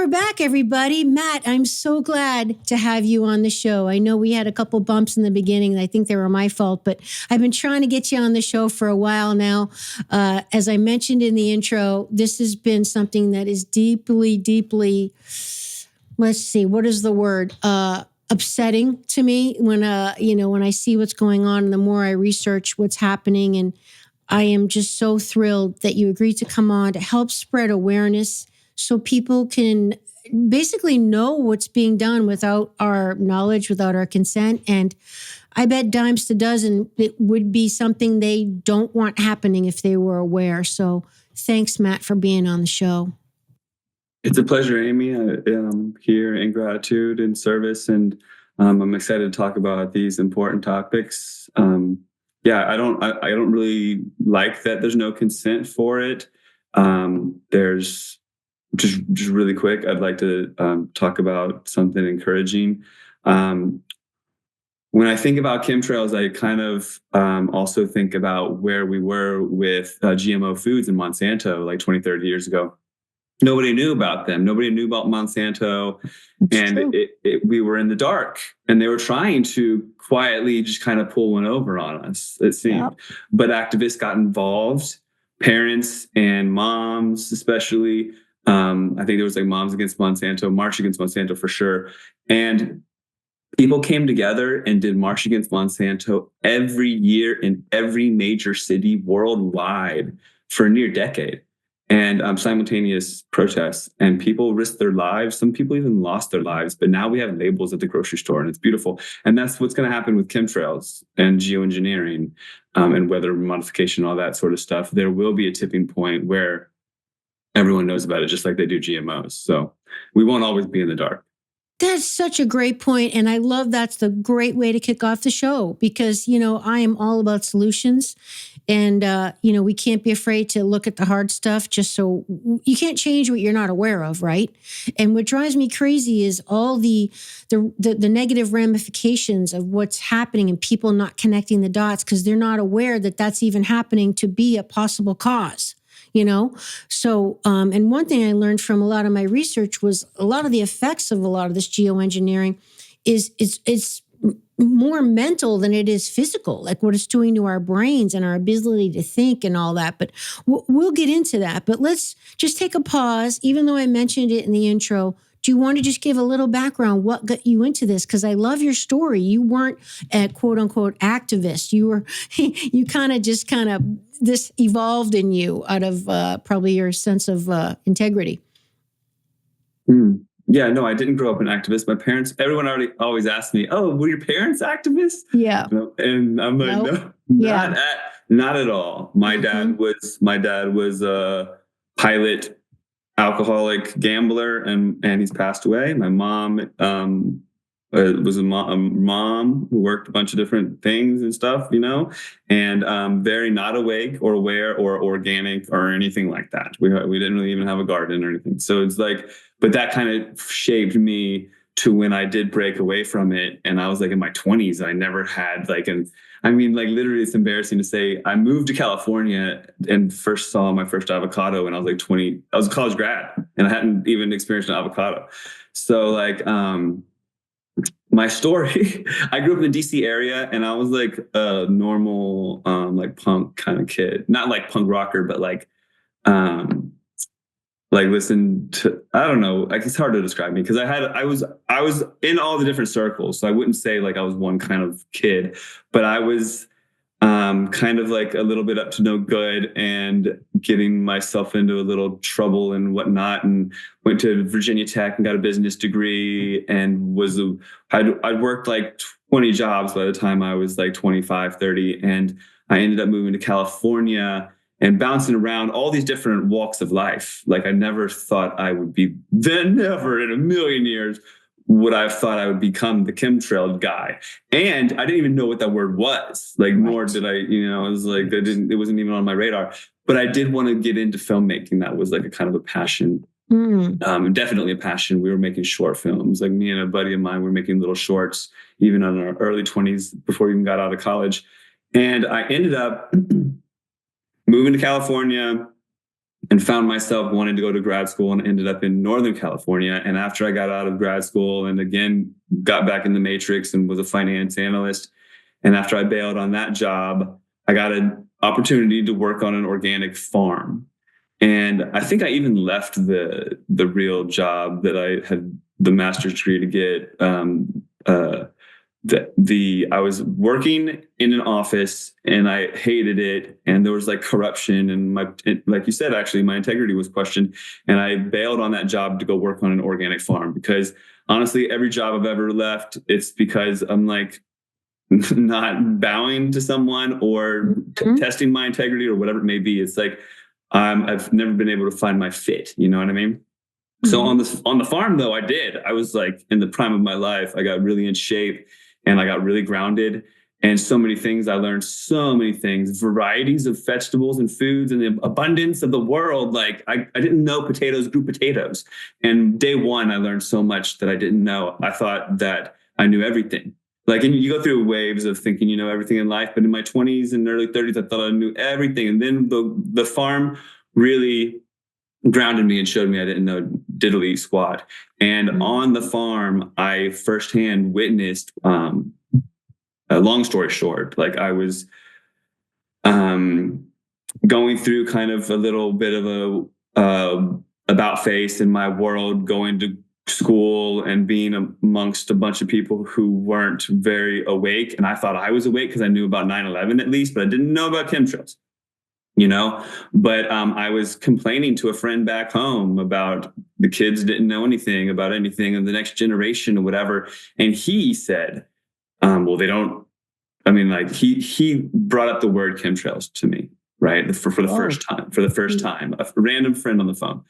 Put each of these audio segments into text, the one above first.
we're back, everybody. Matt, I'm so glad to have you on the show. I know we had a couple bumps in the beginning, and I think they were my fault, but I've been trying to get you on the show for a while now. As I mentioned in the intro, this has been something that is deeply, deeply, let's see, what is the word? Upsetting to me when I see what's going on, and the more I research what's happening. And I am just so thrilled that you agreed to come on to help spread awareness so people can basically know what's being done without our knowledge, without our consent. And I bet dimes to dozen, it would be something they don't want happening if they were aware. So thanks, Matt, for being on the show. It's a pleasure, Amy. I'm here in gratitude and service, and I'm excited to talk about these important topics. I don't really like that there's no consent for it. There's just really quick, I'd like to talk about something encouraging. When I think about chemtrails, I kind of also think about where we were with GMO foods in Monsanto like 20, 30 years ago. Nobody knew about them. Nobody knew about Monsanto. And we were in the dark, and they were trying to quietly just kind of pull one over on us, it seemed. Yep. But activists got involved, parents and moms especially. I think there was like Moms Against Monsanto, March Against Monsanto for sure. And people came together and did March Against Monsanto every year in every major city worldwide for a near decade. And simultaneous protests, and people risked their lives. Some people even lost their lives, but now we have labels at the grocery store, and it's beautiful. And that's what's going to happen with chemtrails and geoengineering and weather modification, all that sort of stuff. There will be a tipping point where everyone knows about it, just like they do GMOs. So we won't always be in the dark. That's such a great point. And I love that's the great way to kick off the show because, I am all about solutions. And, we can't be afraid to look at the hard stuff just so you can't change what you're not aware of, right? And what drives me crazy is all the negative ramifications of what's happening and people not connecting the dots because they're not aware that that's even happening to be a possible cause. So, and one thing I learned from a lot of my research was a lot of the effects of a lot of this geoengineering it's more mental than it is physical, like what it's doing to our brains and our ability to think and all that. But we'll get into that. But let's just take a pause, even though I mentioned it in the intro. Do you want to just give a little background? What got you into this? Because I love your story. You weren't a quote unquote activist. You kind of this evolved in you out of probably your sense of integrity. Yeah, no, I didn't grow up an activist. My parents, everyone always asked me, "Oh, were your parents activists?" Yeah, and I'm like, No, not at all. My dad was a pilot, alcoholic gambler, and he's passed away. My mom was a mom who worked a bunch of different things and stuff, and very not awake or aware or organic or anything like that. We didn't really even have a garden or anything. So it's like, but that kind of shaped me to when I did break away from it. And I was like in my 20s, I never had literally it's embarrassing to say I moved to California and first saw my first avocado when I was like 20. I was a college grad and I hadn't even experienced an avocado. So my story, I grew up in the DC area and I was like a normal, punk kind of kid, not like punk rocker, but listen to, I don't know, it's hard to describe me because I was in all the different circles. So I wouldn't say like I was one kind of kid, but I was kind of like a little bit up to no good and getting myself into a little trouble and whatnot, and went to Virginia Tech and got a business degree and I'd worked like 20 jobs by the time I was like 25, 30. And I ended up moving to California and bouncing around all these different walks of life. Like I never thought I would be, never in a million years would I have thought I would become the chemtrail guy. And I didn't even know what that word was. Nor did I, it was like, it wasn't even on my radar, but I did want to get into filmmaking. That was like a kind of a passion. Definitely a passion. We were making short films. Like me and a buddy of mine were making little shorts, even in our early 20s before we even got out of college. And I ended up moving to California, and found myself wanting to go to grad school and ended up in Northern California. And after I got out of grad school and again got back in the matrix and was a finance analyst, and after I bailed on that job, I got an opportunity to work on an organic farm. And I think I even left the real job that I had the master's degree to get. I was working in an office and I hated it, and there was like corruption, and like you said, actually my integrity was questioned, and I bailed on that job to go work on an organic farm, because honestly, every job I've ever left, it's because I'm like not bowing to someone or testing my integrity or whatever it may be. It's like I've never been able to find my fit. You know what I mean? So on the farm though, I did. I was like in the prime of my life. I got really in shape and I got really grounded, and so many things. I learned so many things, varieties of vegetables and foods and the abundance of the world. Like I didn't know potatoes grew potatoes. And day one, I learned so much that I didn't know. I thought that I knew everything. Like, and you go through waves of thinking you know everything in life, but in my 20s and early 30s, I thought I knew everything. And then the farm really grounded me and showed me I didn't know diddly squat. And on the farm, I firsthand witnessed, a long story short, like I was going through kind of a little bit of a about face in my world, going to school and being amongst a bunch of people who weren't very awake. And I thought I was awake because I knew about 9/11 at least, but I didn't know about chemtrails. But I was complaining to a friend back home about the kids didn't know anything about anything of the next generation or whatever. And he said, well, they don't, I mean, like he brought up the word chemtrails to me, right? For the first time, a random friend on the phone.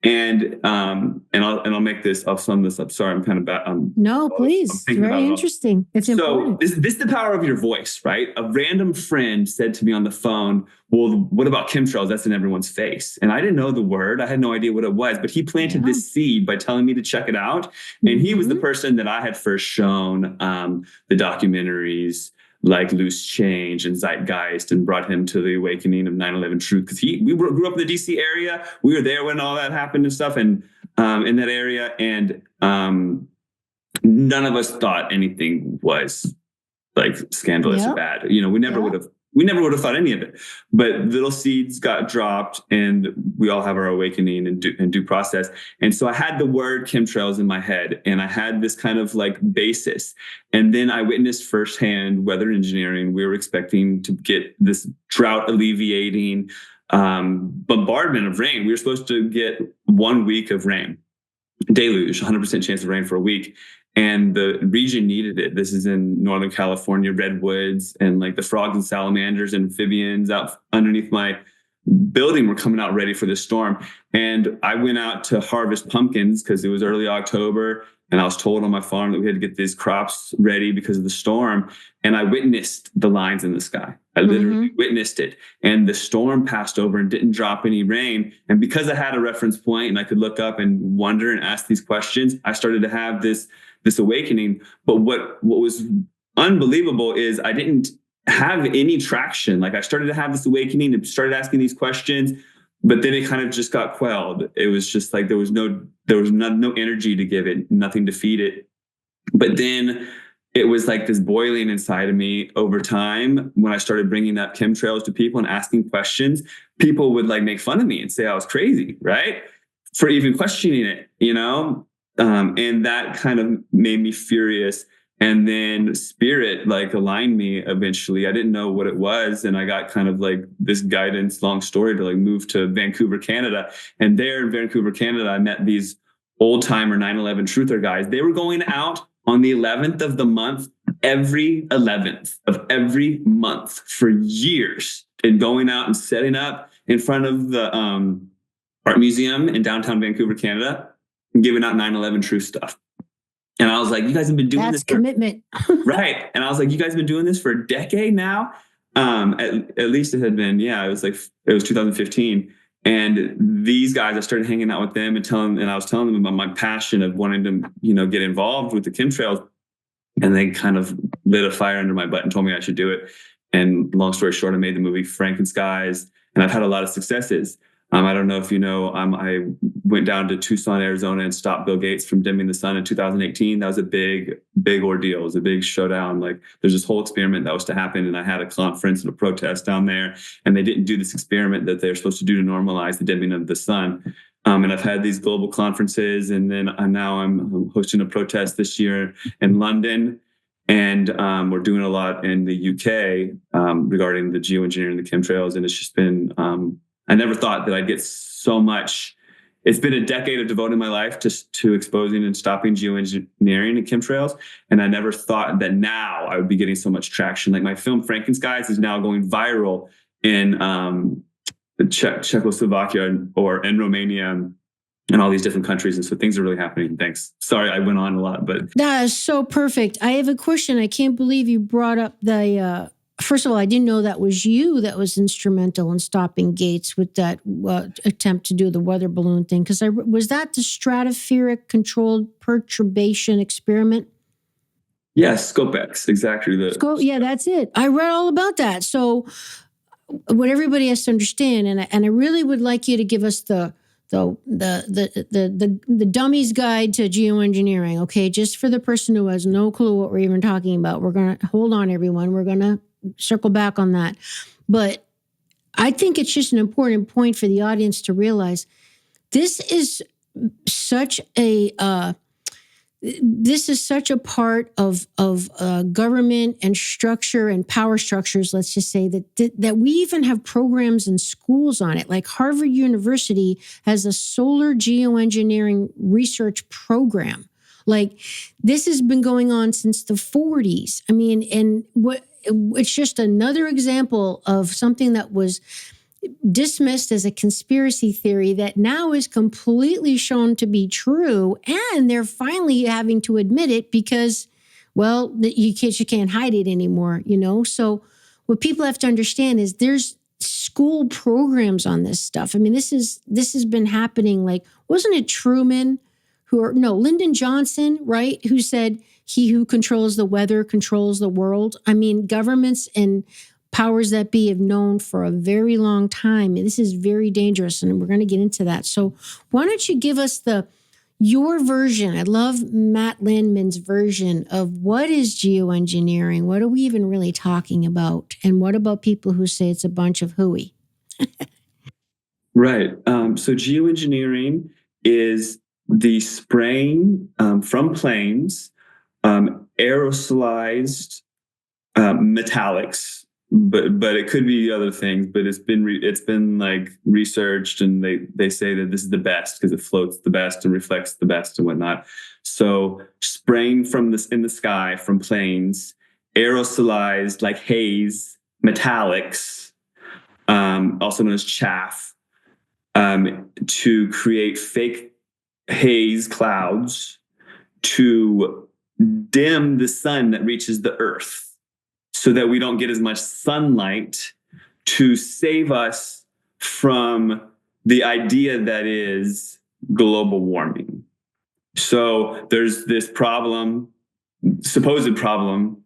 And I'll make this, I'll sum this up. Sorry, I'm kind of bad. No, please. It's very interesting. It's important. So this is the power of your voice, right? A random friend said to me on the phone, well, what about chemtrails? That's in everyone's face. And I didn't know the word. I had no idea what it was, but he planted this seed by telling me to check it out. And he was the person that I had first shown the documentaries like Loose Change and Zeitgeist, and brought him to the awakening of 9/11 truth. Because we grew up in the DC area. We were there when all that happened and stuff, and in that area. And none of us thought anything was like scandalous or bad. We never would have thought any of it. But little seeds got dropped, and we all have our awakening and due process. And so I had the word chemtrails in my head, and I had this kind of like basis. And then I witnessed firsthand weather engineering. We were expecting to get this drought alleviating bombardment of rain. We were supposed to get 1 week of rain, deluge, 100% chance of rain for a week. And the region needed it. This is in Northern California, redwoods, and like the frogs and salamanders and amphibians out underneath my building were coming out ready for this storm. And I went out to harvest pumpkins because it was early October. And I was told on my farm that we had to get these crops ready because of the storm. And I witnessed the lines in the sky. I literally witnessed it. And the storm passed over and didn't drop any rain. And because I had a reference point and I could look up and wonder and ask these questions, I started to have this awakening. But what was unbelievable is I didn't have any traction. Like I started to have this awakening and started asking these questions, but then it kind of just got quelled. It was just like there was no energy to give it, nothing to feed it. But then it was like this boiling inside of me over time. When I started bringing up chemtrails to people and asking questions, people would like make fun of me and say I was crazy, right? For even questioning it, and that kind of made me furious. And then spirit like aligned me eventually. I didn't know what it was. And I got kind of like this guidance, long story, to like move to Vancouver, Canada. And there in Vancouver, Canada, I met these old timer 9/11 truther guys. They were going out on the 11th of the month, every 11th of every month for years, and going out and setting up in front of the art museum in downtown Vancouver, Canada, and giving out 9/11 truth stuff. And I was like, you guys have been doing this. That's commitment. Right. And I was like, you guys have been doing this for a decade now. At least it had been, it was 2015. And these guys, I started hanging out with them and I was telling them about my passion of wanting to, get involved with the chemtrails. And they kind of lit a fire under my butt and told me I should do it. And long story short, I made the movie FrankenSkies, and I've had a lot of successes. I don't know if you know, I went down to Tucson, Arizona and stopped Bill Gates from dimming the sun in 2018. That was a big, big ordeal. It was a big showdown. Like there's this whole experiment that was to happen. And I had a conference and a protest down there, and they didn't do this experiment that they're supposed to do to normalize the dimming of the sun. And I've had these global conferences, and then now I'm hosting a protest this year in London. And we're doing a lot in the UK regarding the geoengineering and the chemtrails. And it's just been, I never thought that I'd get so much. It's been a decade of devoting my life to exposing and stopping geoengineering and chemtrails. And I never thought that now I would be getting so much traction. Like my film FrankenSkies is now going viral in Czechoslovakia or in Romania and all these different countries. And so things are really happening. Thanks. Sorry, I went on a lot, but that is so perfect. I have a question. I can't believe you brought up the, first of all, I didn't know that was you that was instrumental in stopping Gates with that attempt to do the weather balloon thing. Because was that the stratospheric controlled perturbation experiment? Yes, ScopeX, exactly. Yeah, that's it. I read all about that. So what everybody has to understand, and I really would like you to give us the dummy's guide to geoengineering, okay? Just for the person who has no clue what we're even talking about. We're going to, hold on, everyone. We're going to circle back on that. But I think it's just an important point for the audience to realize this is such a part of government and structure and power structures, let's just say, that we even have programs in schools on it. Like Harvard University has a solar geoengineering research program. Like this has been going on since the 40s. I mean, it's just another example of something that was dismissed as a conspiracy theory that now is completely shown to be true, and they're finally having to admit it because, well, you can't hide it anymore, you know? So what people have to understand is there's school programs on this stuff. I mean, this has been happening. Like, wasn't it Truman Lyndon Johnson, right? Who said, "He who controls the weather controls the world." I mean, governments and powers that be have known for a very long time. This is very dangerous, and we're going to get into that. So why don't you give us your version? I love Matt Landman's version of what is geoengineering? What are we even really talking about? And what about people who say it's a bunch of hooey? Right. So geoengineering is the spraying from planes, aerosolized metallics, but it could be other things. But it's been like researched, and they say that this is the best because it floats the best and reflects the best and whatnot. So spraying from this in the sky from planes, aerosolized like haze, metallics, also known as chaff, to create fake haze clouds to dim the sun that reaches the earth so that we don't get as much sunlight, to save us from the idea that is global warming. So there's this supposed problem,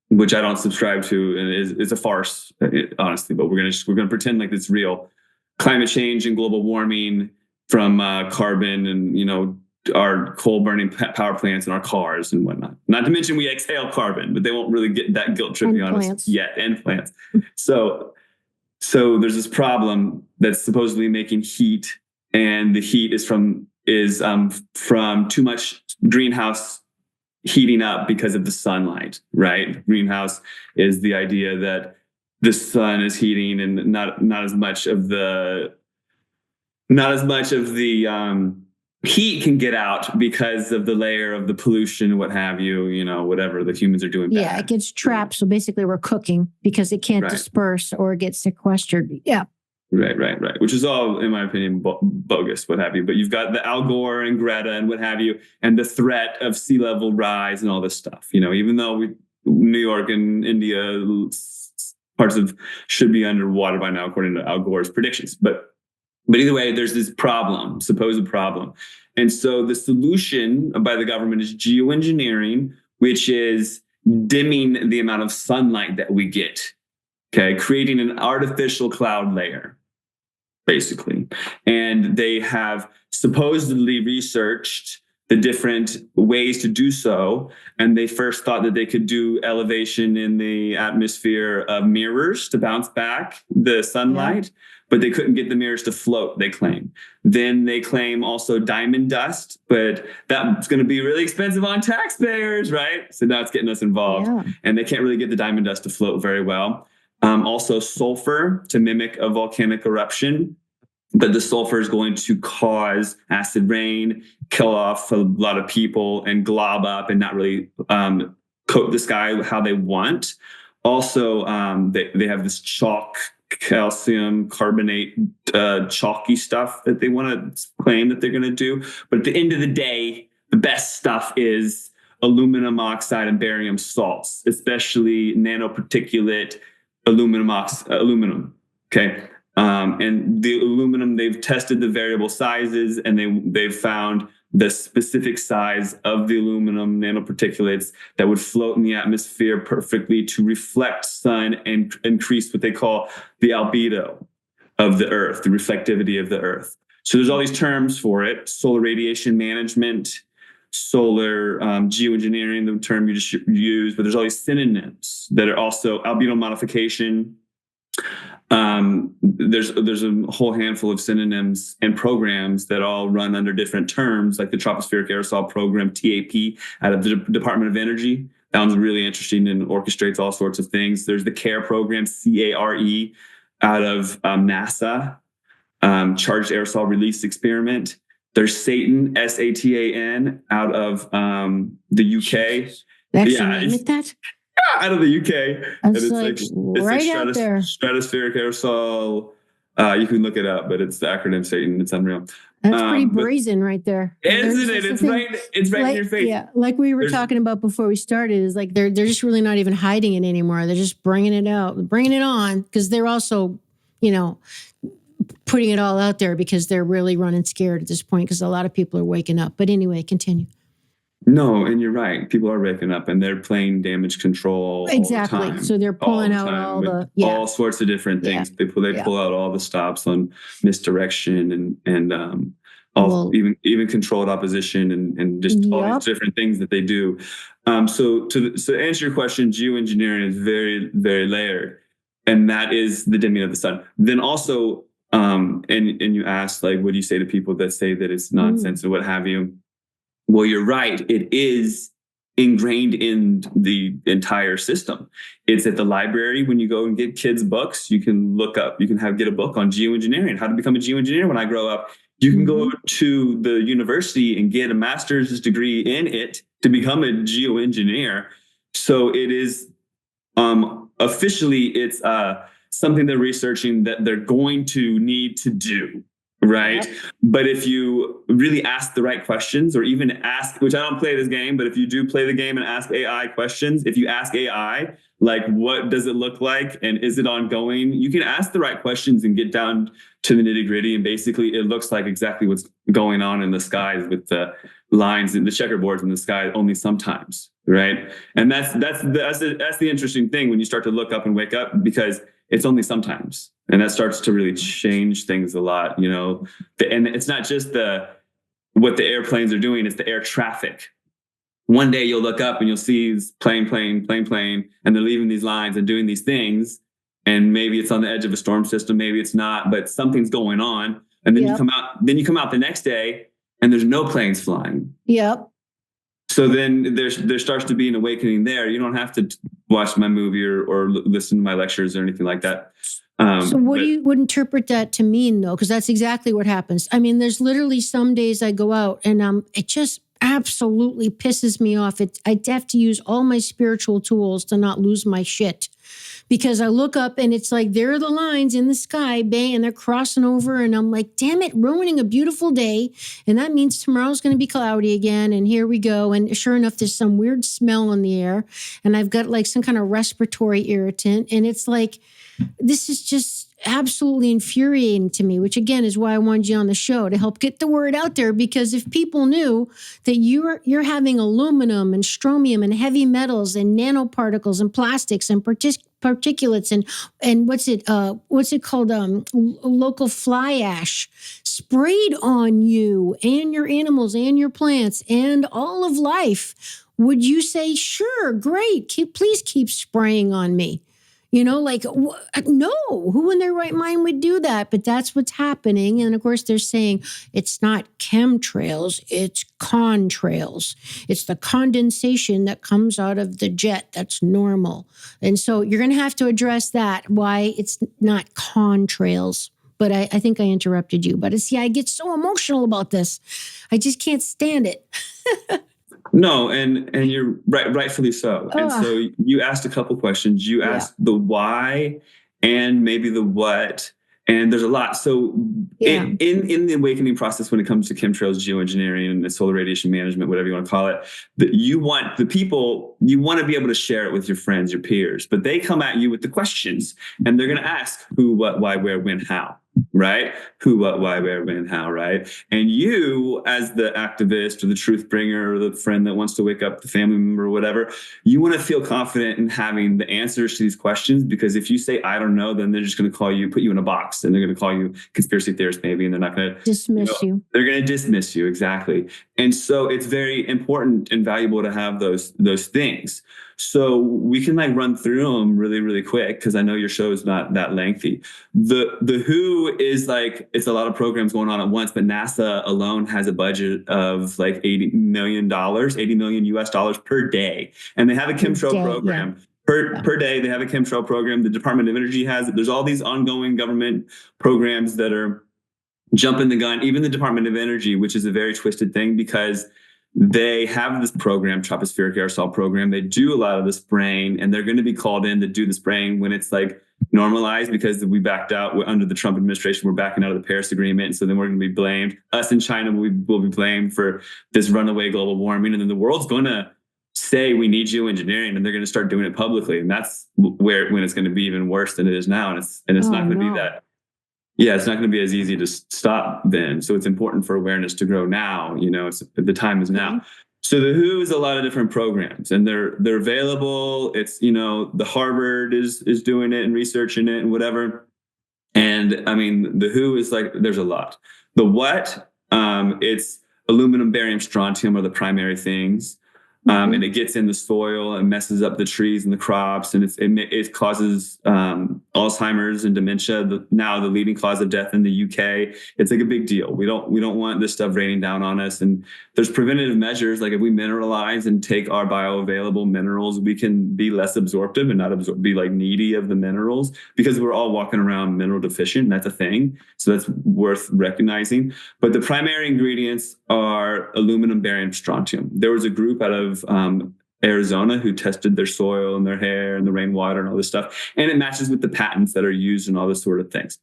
which I don't subscribe to, and is a farce, honestly, but we're gonna pretend like it's real. Climate change and global warming from carbon and, our coal burning power plants and our cars and whatnot. Not to mention we exhale carbon, but they won't really get that guilt tripping on us yet, and plants. So there's this problem that's supposedly making heat, and the heat is from too much greenhouse heating up because of the sunlight, right? Greenhouse is the idea that the sun is heating, and not as much of the heat can get out because of the layer of the pollution, what have you, whatever the humans are doing bad. Yeah, it gets trapped. So basically we're cooking because it can't disperse or get sequestered. Yeah. Right. Which is all, in my opinion, bogus, what have you. But you've got the Al Gore and Greta and what have you, and the threat of sea level rise and all this stuff. Even though New York and India, parts of should be underwater by now, according to Al Gore's predictions. But either way, there's this supposed problem. And so the solution by the government is geoengineering, which is dimming the amount of sunlight that we get, okay? Creating an artificial cloud layer. basically. And they have supposedly researched the different ways to do so. And they first thought that they could do elevation in the atmosphere of mirrors to bounce back the sunlight, but they couldn't get the mirrors to float, they claim. Then they claim also diamond dust, but that's going to be really expensive on taxpayers, right? So now it's getting us involved. And they can't really get the diamond dust to float very well. Also sulfur to mimic a volcanic eruption. But the sulfur is going to cause acid rain, kill off a lot of people, and glob up and not really coat the sky how they want. Also, they have this chalk, calcium carbonate, chalky stuff that they want to claim that they're going to do. But at the end of the day, the best stuff is aluminum oxide and barium salts, especially nanoparticulate aluminum. Okay. And the aluminum, they've tested the variable sizes, and they've found the specific size of the aluminum nanoparticulates that would float in the atmosphere perfectly to reflect sun and increase what they call the albedo of the Earth, the reflectivity of the Earth. So there's all these terms for it: solar radiation management, solar geoengineering, the term you just used, but there's all these synonyms that are also albedo modification. There's a whole handful of synonyms and programs that all run under different terms, like the Tropospheric Aerosol Program, TAP, out of the Department of Energy. That one's really interesting and orchestrates all sorts of things. There's the CARE program, CARE, out of NASA, Charged Aerosol Release Experiment. There's SATAN, SATAN, out of the UK. Actually, name it that? Out of the UK. It's like right out there. Stratospheric aerosol. You can look it up, but it's the acronym SATAN. It's unreal. That's pretty brazen right there. Isn't it? It's right in your face. Yeah, like we were talking about before we started, is like they're just really not even hiding it anymore. They're just bringing it out, bringing it on, because they're also, putting it all out there because they're really running scared at this point because a lot of people are waking up. But anyway, continue. No, and you're right. People are waking up and they're playing damage control. Exactly. All the time, so they're pulling out all sorts of different things. They pull out all the stops on misdirection and even controlled opposition and just all these different things that they do. So to answer your question, geoengineering is very, very layered, and that is the dimming of the sun. Then also, and you asked, like, what do you say to people that say that it's nonsense or what have you? Well, you're right. It is ingrained in the entire system. It's at the library. When you go and get kids' books, you can get a book on geoengineering, how to become a geoengineer when I grow up. You can go to the university and get a master's degree in it to become a geoengineer. So it is officially, it's something they're researching that they're going to need to do. Right. But if you really ask the right questions, or even ask, which I don't play this game, but if you do play the game and ask AI questions, if you ask AI, like, what does it look like? And is it ongoing? You can ask the right questions and get down to the nitty gritty. And basically it looks like exactly what's going on in the skies with the lines and the checkerboards in the sky, only sometimes. Right. And that's the interesting thing when you start to look up and wake up, because it's only sometimes. And that starts to really change things a lot, and it's not just what the airplanes are doing, it's the air traffic. One day you'll look up and you'll see plane, and they're leaving these lines and doing these things. And maybe it's on the edge of a storm system, maybe it's not, but something's going on. And then you come out the next day and there's no planes flying. Yep. So then there starts to be an awakening there. You don't have to watch my movie or listen to my lectures or anything like that. So what do you would interpret that to mean, though? Because that's exactly what happens. I mean, there's literally some days I go out and it just absolutely pisses me off. I have to use all my spiritual tools to not lose my shit. Because I look up and it's like, there are the lines in the sky, bang, and they're crossing over. And I'm like, damn it, ruining a beautiful day. And that means tomorrow's going to be cloudy again. And here we go. And sure enough, there's some weird smell in the air. And I've got like some kind of respiratory irritant. And it's like, this is just, absolutely infuriating to me, which again is why I wanted you on the show, to help get the word out there. Because if people knew that you're having aluminum and strontium and heavy metals and nanoparticles and plastics and particulates and what's it called, local fly ash sprayed on you and your animals and your plants and all of life, would you say, sure, great, please keep spraying on me? No, who in their right mind would do that? But that's what's happening. And of course, they're saying it's not chemtrails, it's contrails. It's the condensation that comes out of the jet that's normal. And so you're going to have to address that, why it's not contrails. But I think I interrupted you. But I get so emotional about this. I just can't stand it. No, and you're rightfully so. And so you asked a couple questions. You asked the why and maybe the what, and there's a lot. So in the awakening process, when it comes to chemtrails, geoengineering, and solar radiation management, whatever you want to call it, you want to be able to share it with your friends, your peers, but they come at you with the questions, and they're going to ask who, what, why, where, when, how. Right? Who, what, why, where, when, how, right? And you, as the activist or the truth bringer or the friend that wants to wake up the family member or whatever, you want to feel confident in having the answers to these questions, because if you say, I don't know, then they're just going to put you in a box, and they're going to call you conspiracy theorist maybe, and they're not going to dismiss you. They're going to dismiss you. Exactly. And so it's very important and valuable to have those things. So we can run through them really, really quick, because I know your show is not that lengthy. The WHO is it's a lot of programs going on at once, but NASA alone has a budget of $80 million US dollars per day. And they have a chemtrail program. Yeah. Per day, they have a chemtrail program. The Department of Energy has it. There's all these ongoing government programs that are jumping the gun. Even the Department of Energy, which is a very twisted thing, because they have this program, tropospheric aerosol program. They do a lot of the spraying, and they're going to be called in to do the spraying when it's normalized, because we backed out under the Trump administration. We're backing out of the Paris Agreement. And so then we're going to be blamed. Us in China will be blamed for this runaway global warming. And then the world's going to say we need geoengineering, and they're going to start doing it publicly. And that's when it's going to be even worse than it is now. And it's not going to be that. Yeah, it's not going to be as easy to stop then. So it's important for awareness to grow now. The time is now. So the WHO is a lot of different programs, and they're available. It's, the Harvard is doing it and researching it and whatever. And I mean, the WHO is there's a lot. The what, it's aluminum, barium, strontium are the primary things. And it gets in the soil and messes up the trees and the crops, and it causes Alzheimer's and dementia. Now the leading cause of death in the UK. It's a big deal. We don't want this stuff raining down on us. And there's preventative measures, if we mineralize and take our bioavailable minerals, we can be less absorptive and not be needy of the minerals, because we're all walking around mineral deficient. That's a thing. So that's worth recognizing. But the primary ingredients are aluminum, barium, strontium. There was a group out of Arizona who tested their soil and their hair and the rainwater and all this stuff. And it matches with the patents that are used and all this sort of things.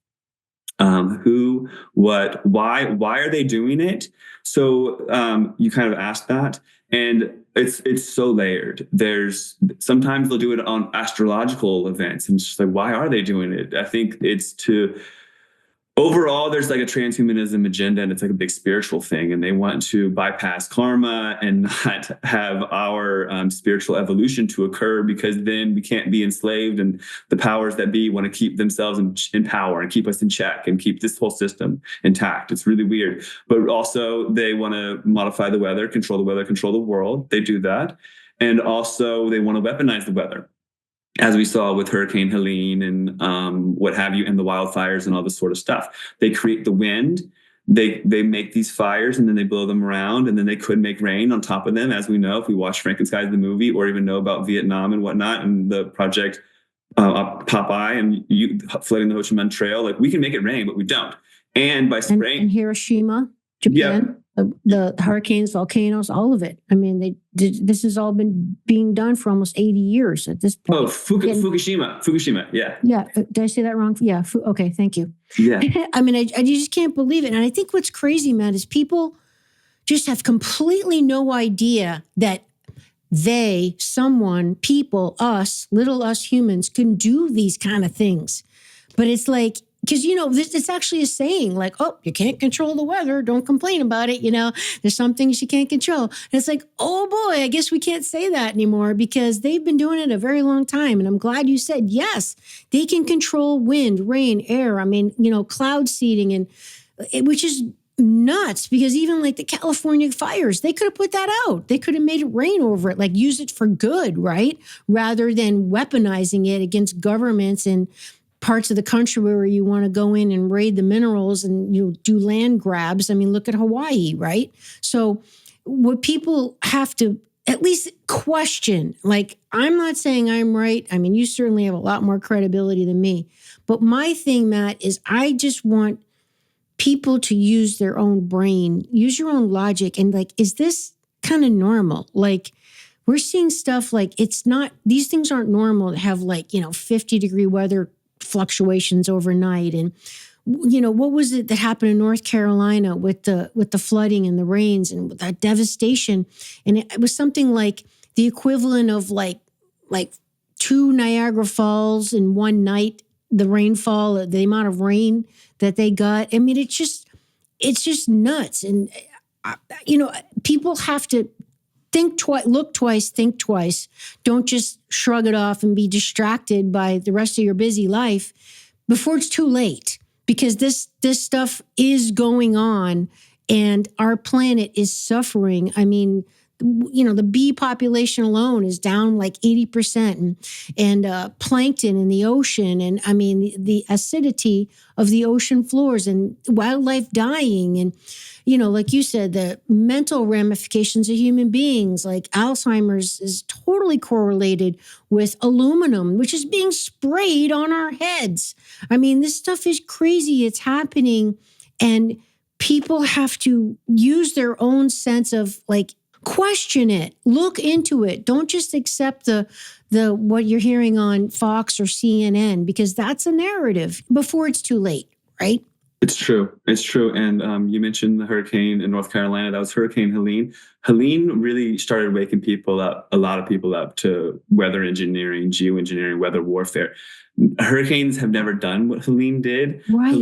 Who, what, why are they doing it? So you kind of asked that, and it's so layered. Sometimes they'll do it on astrological events, and it's just why are they doing it? I think it's overall, there's a transhumanism agenda, and it's a big spiritual thing, and they want to bypass karma and not have our spiritual evolution to occur, because then we can't be enslaved, and the powers that be want to keep themselves in power and keep us in check and keep this whole system intact. It's really weird. But also they want to modify the weather, control the world. They do that. And also they want to weaponize the weather, as we saw with Hurricane Helene and what have you, and the wildfires and all this sort of stuff. They create the wind, they make these fires, and then they blow them around, and then they could make rain on top of them, as we know if we watch FrankenSkies the movie, or even know about Vietnam and whatnot, and the project Popeye and flooding the Ho Chi Minh Trail. We can make it rain, but we don't. And by spraying... And Hiroshima, Japan... The hurricanes, volcanoes, all of it. I mean, this has all been being done for almost 80 years at this point. Oh, Fukushima. Yeah. Yeah. Did I say that wrong? Yeah. Okay. Thank you. Yeah. I mean, I just can't believe it. And I think what's crazy, Matt, is people just have completely no idea that people, us, little us humans, can do these kind of things. But it's like, because, it's actually a saying like, oh, you can't control the weather. Don't complain about it. There's some things you can't control. And it's like, oh boy, I guess we can't say that anymore because they've been doing it a very long time. And I'm glad you said, yes, they can control wind, rain, air. I mean, cloud seeding, and which is nuts because even like the California fires, they could have put that out. They could have made it rain over it, like use it for good, right? Rather than weaponizing it against governments and parts of the country where you want to go in and raid the minerals and do land grabs. I mean, look at Hawaii, right? So what people have to at least question, like, I'm not saying I'm right. I mean, you certainly have a lot more credibility than me. But my thing, Matt, is I just want people to use their own brain, use your own logic. And like, is this kind of normal? Like, we're seeing stuff like these things aren't normal to have 50-degree weather fluctuations overnight. And, what was it that happened in North Carolina with the flooding and the rains and that devastation? And it was something like the equivalent of like 2 Niagara Falls in one night, the rainfall, the amount of rain that they got. I mean, it's just nuts. And, people have to think twice, look twice, think twice. Don't just shrug it off and be distracted by the rest of your busy life before it's too late. Because this stuff is going on and our planet is suffering. I mean, the bee population alone is down like 80%, and plankton in the ocean. And I mean, the acidity of the ocean floors and wildlife dying. And, like you said, the mental ramifications of human beings, like Alzheimer's is totally correlated with aluminum, which is being sprayed on our heads. I mean, this stuff is crazy. It's happening. And people have to use their own sense of like, question it, look into it. Don't just accept the what you're hearing on Fox or CNN, because that's a narrative before it's too late, right? It's true. It's true. And you mentioned the hurricane in North Carolina. That was Hurricane Helene. Helene really started waking a lot of people up to weather engineering, geoengineering, weather warfare. Hurricanes have never done what Helene did. Right.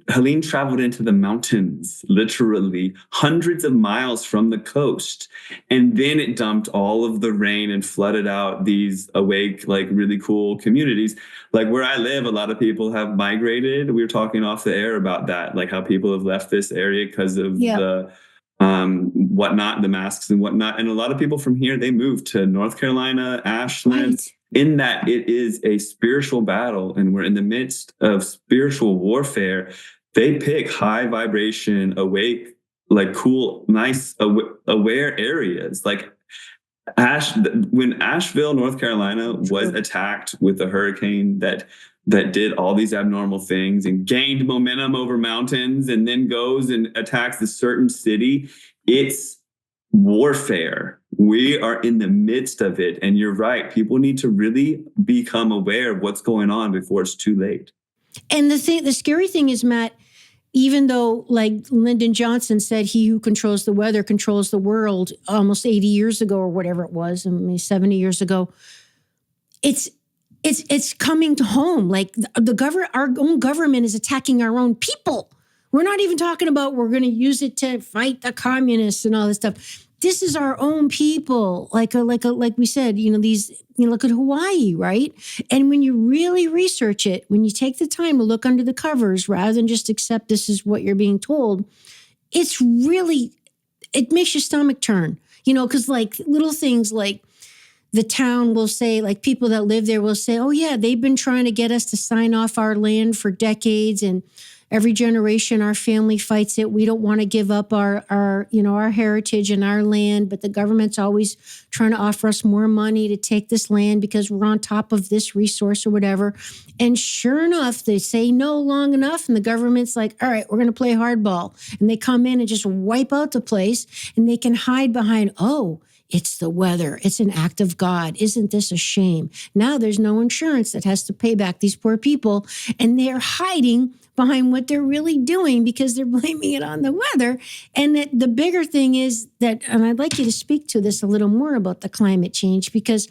Helene traveled into the mountains, literally hundreds of miles from the coast. And then it dumped all of the rain and flooded out these awake, like really cool communities. Like where I live, a lot of people have migrated. We were talking off the air about that, like how people have left this area because of the whatnot, the masks and whatnot. And a lot of people from here, they moved to North Carolina, Ashland. Right. In that it is a spiritual battle and we're in the midst of spiritual warfare. They pick high vibration, awake, like cool, nice, aware areas. Like when Asheville, North Carolina was attacked with a hurricane that did all these abnormal things and gained momentum over mountains and then goes and attacks a certain city, it's warfare. We are in the midst of it. And you're right. People need to really become aware of what's going on before it's too late. And the scary thing is, Matt, even though like Lyndon Johnson said, he who controls the weather controls the world almost 80 years ago or whatever it was, 70 years ago, it's coming to home. Like our own government is attacking our own people. We're not even talking about we're going to use it to fight the communists and all this stuff. This is our own people. Like we said, look at Hawaii, right? And when you really research it, when you take the time to look under the covers rather than just accept this is what you're being told, it makes your stomach turn, because like little things like the town will say, like people that live there will say, oh yeah, they've been trying to get us to sign off our land for decades. And every generation, our family fights it. We don't want to give up our heritage and our land, but the government's always trying to offer us more money to take this land because we're on top of this resource or whatever. And sure enough, they say no long enough, and the government's like, all right, we're going to play hardball. And they come in and just wipe out the place, and they can hide behind, oh, it's the weather. It's an act of God. Isn't this a shame? Now there's no insurance that has to pay back these poor people, and they're hiding behind what they're really doing because they're blaming it on the weather. And that the bigger thing is that, and I'd like you to speak to this a little more about the climate change, because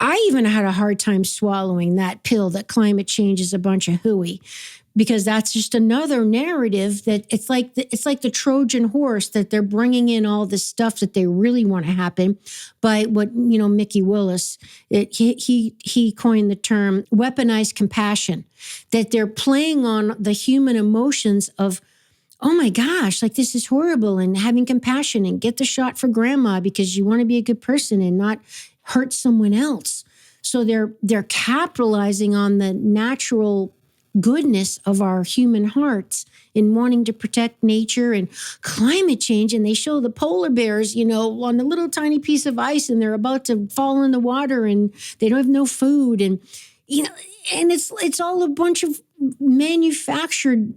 I even had a hard time swallowing that pill that climate change is a bunch of hooey, because that's just another narrative that it's like the Trojan horse, that they're bringing in all this stuff that they really want to happen by what, Mickey Willis, he coined the term weaponized compassion, that they're playing on the human emotions of, oh my gosh, like this is horrible, and having compassion and get the shot for grandma because you want to be a good person and not hurt someone else. So they're capitalizing on the natural goodness of our human hearts in wanting to protect nature and climate change. And they show the polar bears, on a little tiny piece of ice, and they're about to fall in the water and they don't have no food. And, and it's all a bunch of manufactured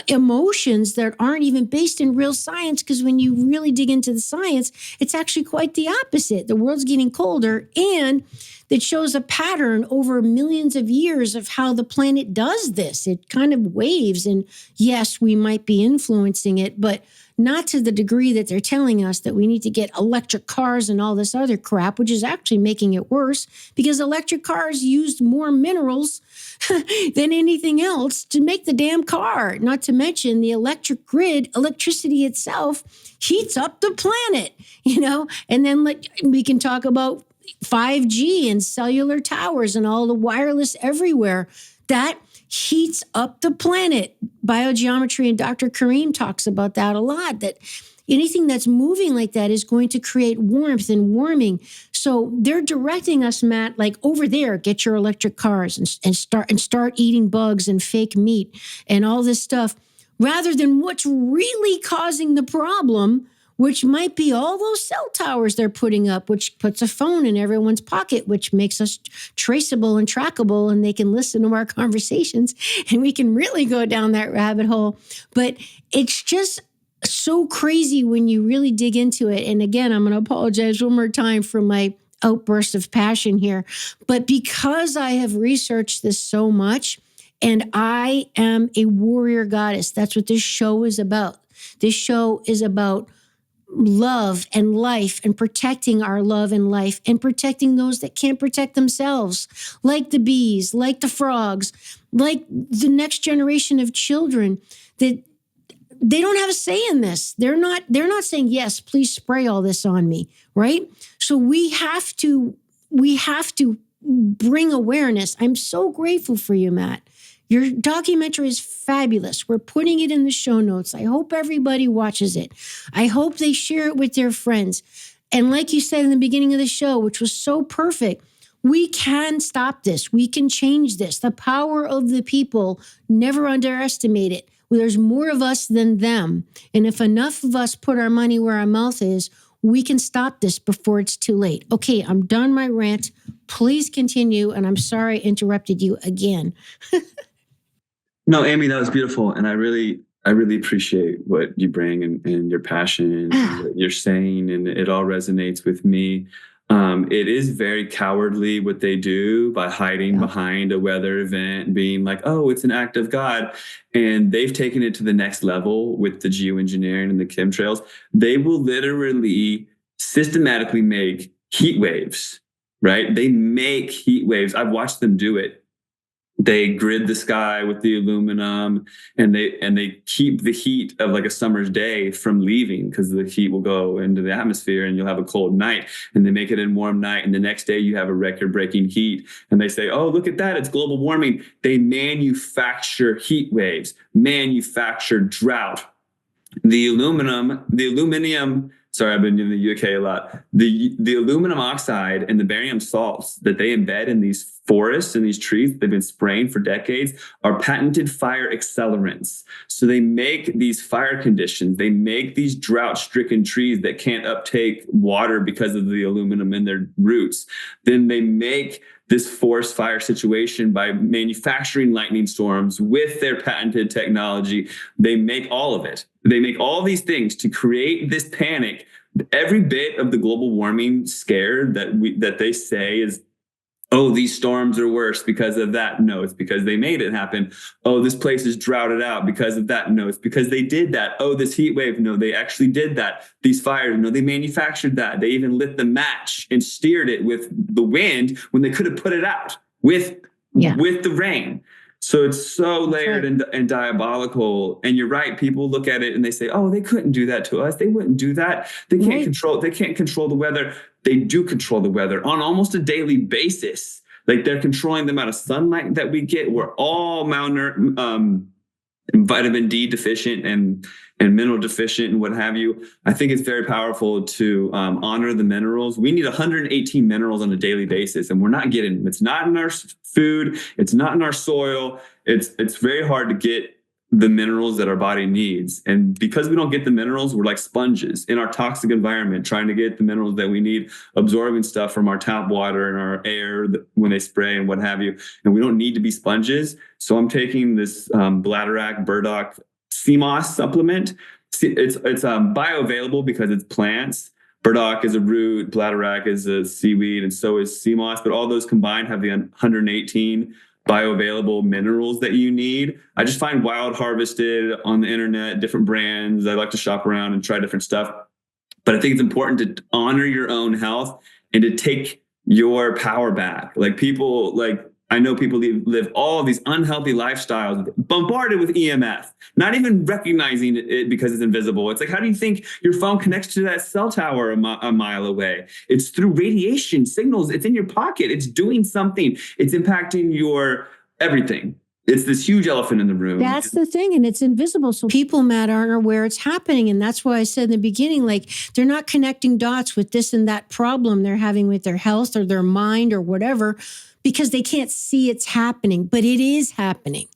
emotions that aren't even based in real science, because when you really dig into the science, it's actually quite the opposite. The world's getting colder, and it shows a pattern over millions of years of how the planet does this. It kind of waves, and yes, we might be influencing it, but not to the degree that they're telling us that we need to get electric cars and all this other crap, which is actually making it worse, because electric cars used more minerals than anything else to make the damn car. Not to mention the electric grid, electricity itself heats up the planet, and then we can talk about 5G and cellular towers and all the wireless everywhere. That heats up the planet. Biogeometry and Dr. Kareem talks about that a lot, that anything that's moving like that is going to create warmth and warming. So they're directing us, Matt, like over there, get your electric cars and start eating bugs and fake meat and all this stuff, rather than what's really causing the problem, which might be all those cell towers they're putting up, which puts a phone in everyone's pocket, which makes us traceable and trackable, and they can listen to our conversations, and we can really go down that rabbit hole. But it's just so crazy when you really dig into it. And again, I'm going to apologize one more time for my outburst of passion here. But because I have researched this so much, and I am a warrior goddess, that's what this show is about. This show is about love and life, and protecting our love and life, and protecting those that can't protect themselves, like the bees, like the frogs, like the next generation of children, that they don't have a say in this. They're not saying, yes, please spray all this on me, right? So we have to bring awareness. I'm so grateful for you, Matt. Your documentary is fabulous. We're putting it in the show notes. I hope everybody watches it. I hope they share it with their friends. And like you said in the beginning of the show, which was so perfect, we can stop this. We can change this. The power of the people, never underestimate it. There's more of us than them. And if enough of us put our money where our mouth is, we can stop this before it's too late. Okay, I'm done my rant. Please continue. And I'm sorry I interrupted you again. No, Amy, that was beautiful. And I really appreciate what you bring and your passion and what you're saying. And it all resonates with me. It is very cowardly what they do by hiding behind a weather event, being like, oh, it's an act of God. And they've taken it to the next level with the geoengineering and the chemtrails. They will literally systematically make heat waves, right? They make heat waves. I've watched them do it. They grid the sky with the aluminum, and they keep the heat of like a summer's day from leaving, because the heat will go into the atmosphere and you'll have a cold night, and they make it a warm night. And the next day you have a record-breaking heat, and they say, oh, look at that, it's global warming. They manufacture heat waves, manufacture drought. The aluminium, sorry, I've been in the UK a lot. The aluminum oxide and the barium salts that they embed in these forests and these trees they've been spraying for decades are patented fire accelerants. So they make these fire conditions. They make these drought-stricken trees that can't uptake water because of the aluminum in their roots. Then they make this forest fire situation by manufacturing lightning storms with their patented technology. They make all of it. They make all these things to create this panic. Every bit of the global warming scare that they say is oh, these storms are worse because of that. No, it's because they made it happen. Oh, this place is droughted out because of that. No, it's because they did that. Oh, this heat wave. No, they actually did that. These fires. No, they manufactured that. They even lit the match and steered it with the wind when they could have put it out with the rain. So it's so layered and diabolical. And you're right. People look at it and they say, oh, they couldn't do that to us. They wouldn't do that. They can't control the weather. They do control the weather on almost a daily basis. Like they're controlling the amount of sunlight that we get. We're all vitamin D deficient and mineral deficient and what have you. I think it's very powerful to honor the minerals. We need 118 minerals on a daily basis, and we're not getting them. It's not in our food. It's not in our soil. It's very hard to get the minerals that our body needs. And because we don't get the minerals, we're like sponges in our toxic environment, trying to get the minerals that we need, absorbing stuff from our tap water and our air when they spray and what have you. And we don't need to be sponges. So I'm taking this bladderwrack burdock sea moss supplement. It's bioavailable because it's plants. Burdock is a root, bladderwrack is a seaweed, and so is sea moss. But all those combined have the 118 bioavailable minerals that you need. I just find wild harvested on the internet, different brands. I like to shop around and try different stuff. But I think it's important to honor your own health and to take your power back. I know people live all these unhealthy lifestyles, bombarded with EMF, not even recognizing it because it's invisible. It's like, how do you think your phone connects to that cell tower a mile away? It's through radiation signals. It's in your pocket. It's doing something. It's impacting your everything. It's this huge elephant in the room. That's the thing. And it's invisible. So people, Matt, aren't aware it's happening. And that's why I said in the beginning, like, they're not connecting dots with this and that problem they're having with their health or their mind or whatever, because they can't see it's happening, but it is happening.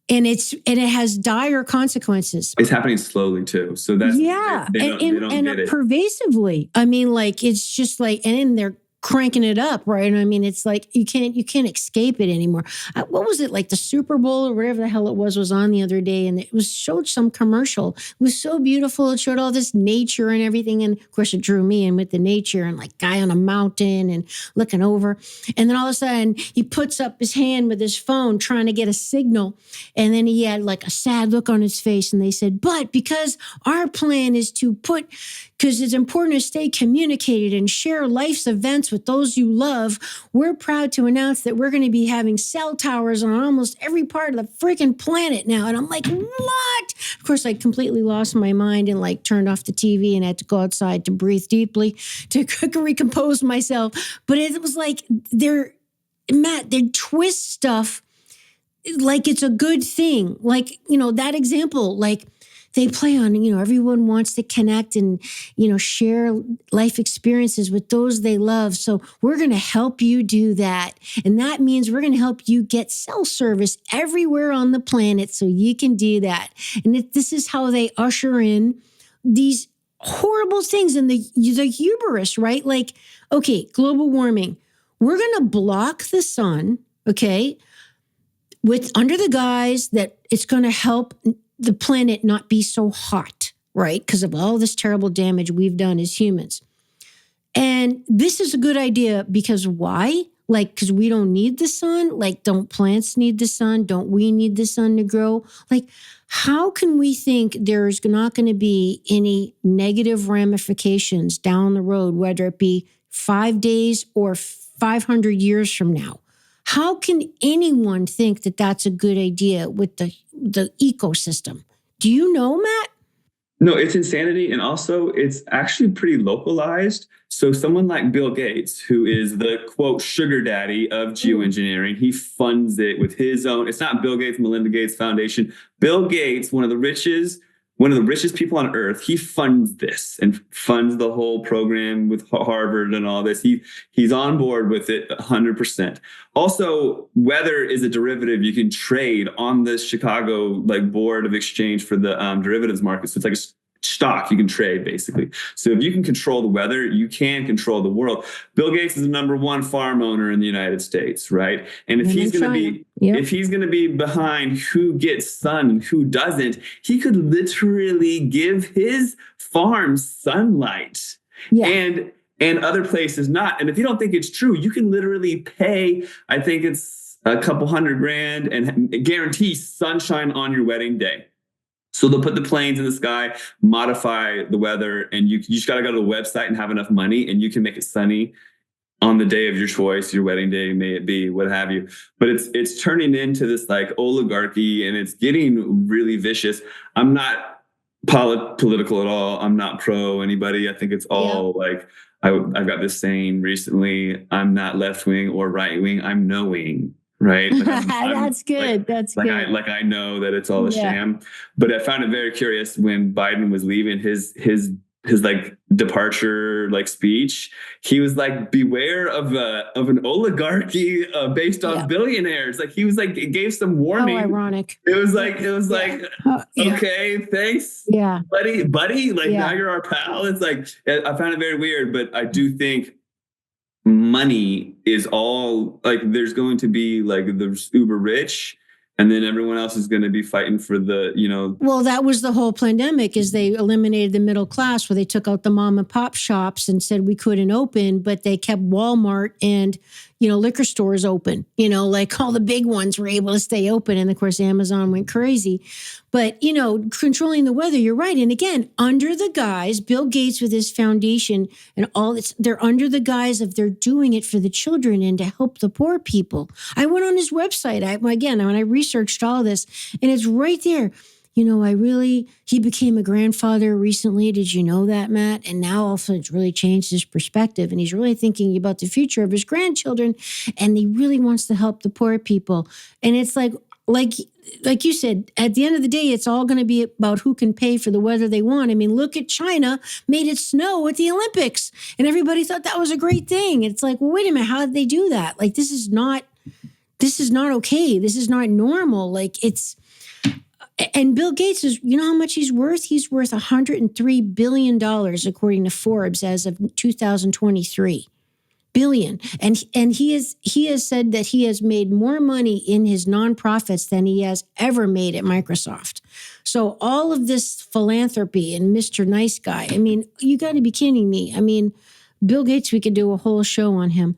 And it has dire consequences. It's happening slowly too. So that's, they don't get it. Pervasively. I mean, like, it's just like, and they're cranking it up, right? I mean, it's like you can't escape it anymore. What was it, like the Super Bowl or whatever the hell it was on the other day, and it showed some commercial. It was so beautiful. It showed all this nature and everything, and of course it drew me in with the nature and like guy on a mountain and looking over, and then all of a sudden he puts up his hand with his phone trying to get a signal, and then he had like a sad look on his face, and they said, but because our plan is because it's important to stay communicated and share life's events with those you love, we're proud to announce that we're going to be having cell towers on almost every part of the freaking planet now. And I'm like, what? Of course, I completely lost my mind and like turned off the TV and had to go outside to breathe deeply to recompose myself. But it was like they twist stuff like it's a good thing. Like, that example, like, they play on, everyone wants to connect and, share life experiences with those they love. So we're going to help you do that. And that means we're going to help you get cell service everywhere on the planet so you can do that. And this is how they usher in these horrible things in the hubris, right? Like, okay, global warming. We're going to block the sun, okay, under the guise that it's going to help the planet not be so hot, right? Because of all this terrible damage we've done as humans. And this is a good idea because why? Like, because we don't need the sun? Like, don't plants need the sun? Don't we need the sun to grow? Like, how can we think there's not going to be any negative ramifications down the road, whether it be 5 days or 500 years from now? How can anyone think that that's a good idea with the ecosystem? Do you know, Matt? No, it's insanity. And also it's actually pretty localized. So someone like Bill Gates, who is the quote sugar daddy of geoengineering, he funds it with his own. It's not Bill Gates, Melinda Gates Foundation. Bill Gates, one of the richest people on earth, he funds this and funds the whole program with Harvard and all this. He's on board with it 100%. Also, weather is a derivative you can trade on the Chicago board of exchange for the derivatives market. So it's like a stock you can trade, basically. So if you can control the weather, you can control the world. Bill Gates is the number one farm owner in the United States, right? And if he's going to be behind who gets sun and who doesn't, he could literally give his farm sunlight. Yeah. And and other places not. And if you don't think it's true, you can literally pay, I think it's a couple $100,000 and guarantee sunshine on your wedding day. So they'll put the planes in the sky, modify the weather, and you just got to go to the website and have enough money, and you can make it sunny on the day of your choice, your wedding day, may it be, what have you. But it's turning into this like oligarchy, and it's getting really vicious. I'm not political at all. I'm not pro anybody. I think it's all like, I've got this saying recently, I'm not left wing or right wing, I'm no wing. Right. Like That's good. Like, That's like good. I know that it's all a sham, but I found it very curious when Biden was leaving his like departure like speech. He was like, beware of an oligarchy based on billionaires. Like he was like, it gave some warning. How ironic. It was like okay, thanks, buddy. Like now you're our pal. It's like, I found it very weird, but I do think money is all like, there's going to be like the uber rich, and then everyone else is going to be fighting for the, Well, that was the whole pandemic, is they eliminated the middle class, where they took out the mom and pop shops and said we couldn't open, but they kept Walmart and, liquor stores open, like all the big ones were able to stay open. And of course, Amazon went crazy. But, controlling the weather, you're right. And again, under the guise, Bill Gates with his foundation and all this, they're under the guise of they're doing it for the children and to help the poor people. I went on his website, when I researched all this, and it's right there. He became a grandfather recently. Did you know that, Matt? And now also it's really changed his perspective, and he's really thinking about the future of his grandchildren, and he really wants to help the poor people. And it's like you said, at the end of the day, it's all going to be about who can pay for the weather they want. I mean, look at China, made it snow at the Olympics, and everybody thought that was a great thing. It's like, well, wait a minute, how did they do that? Like, this is not okay. This is not normal. Like, and Bill Gates is, how much he's worth? He's worth $103 billion, according to Forbes, as of 2023. Billion. And he has said that he has made more money in his nonprofits than he has ever made at Microsoft. So all of this philanthropy and Mr. Nice Guy, I mean, you got to be kidding me. I mean, Bill Gates, we could do a whole show on him.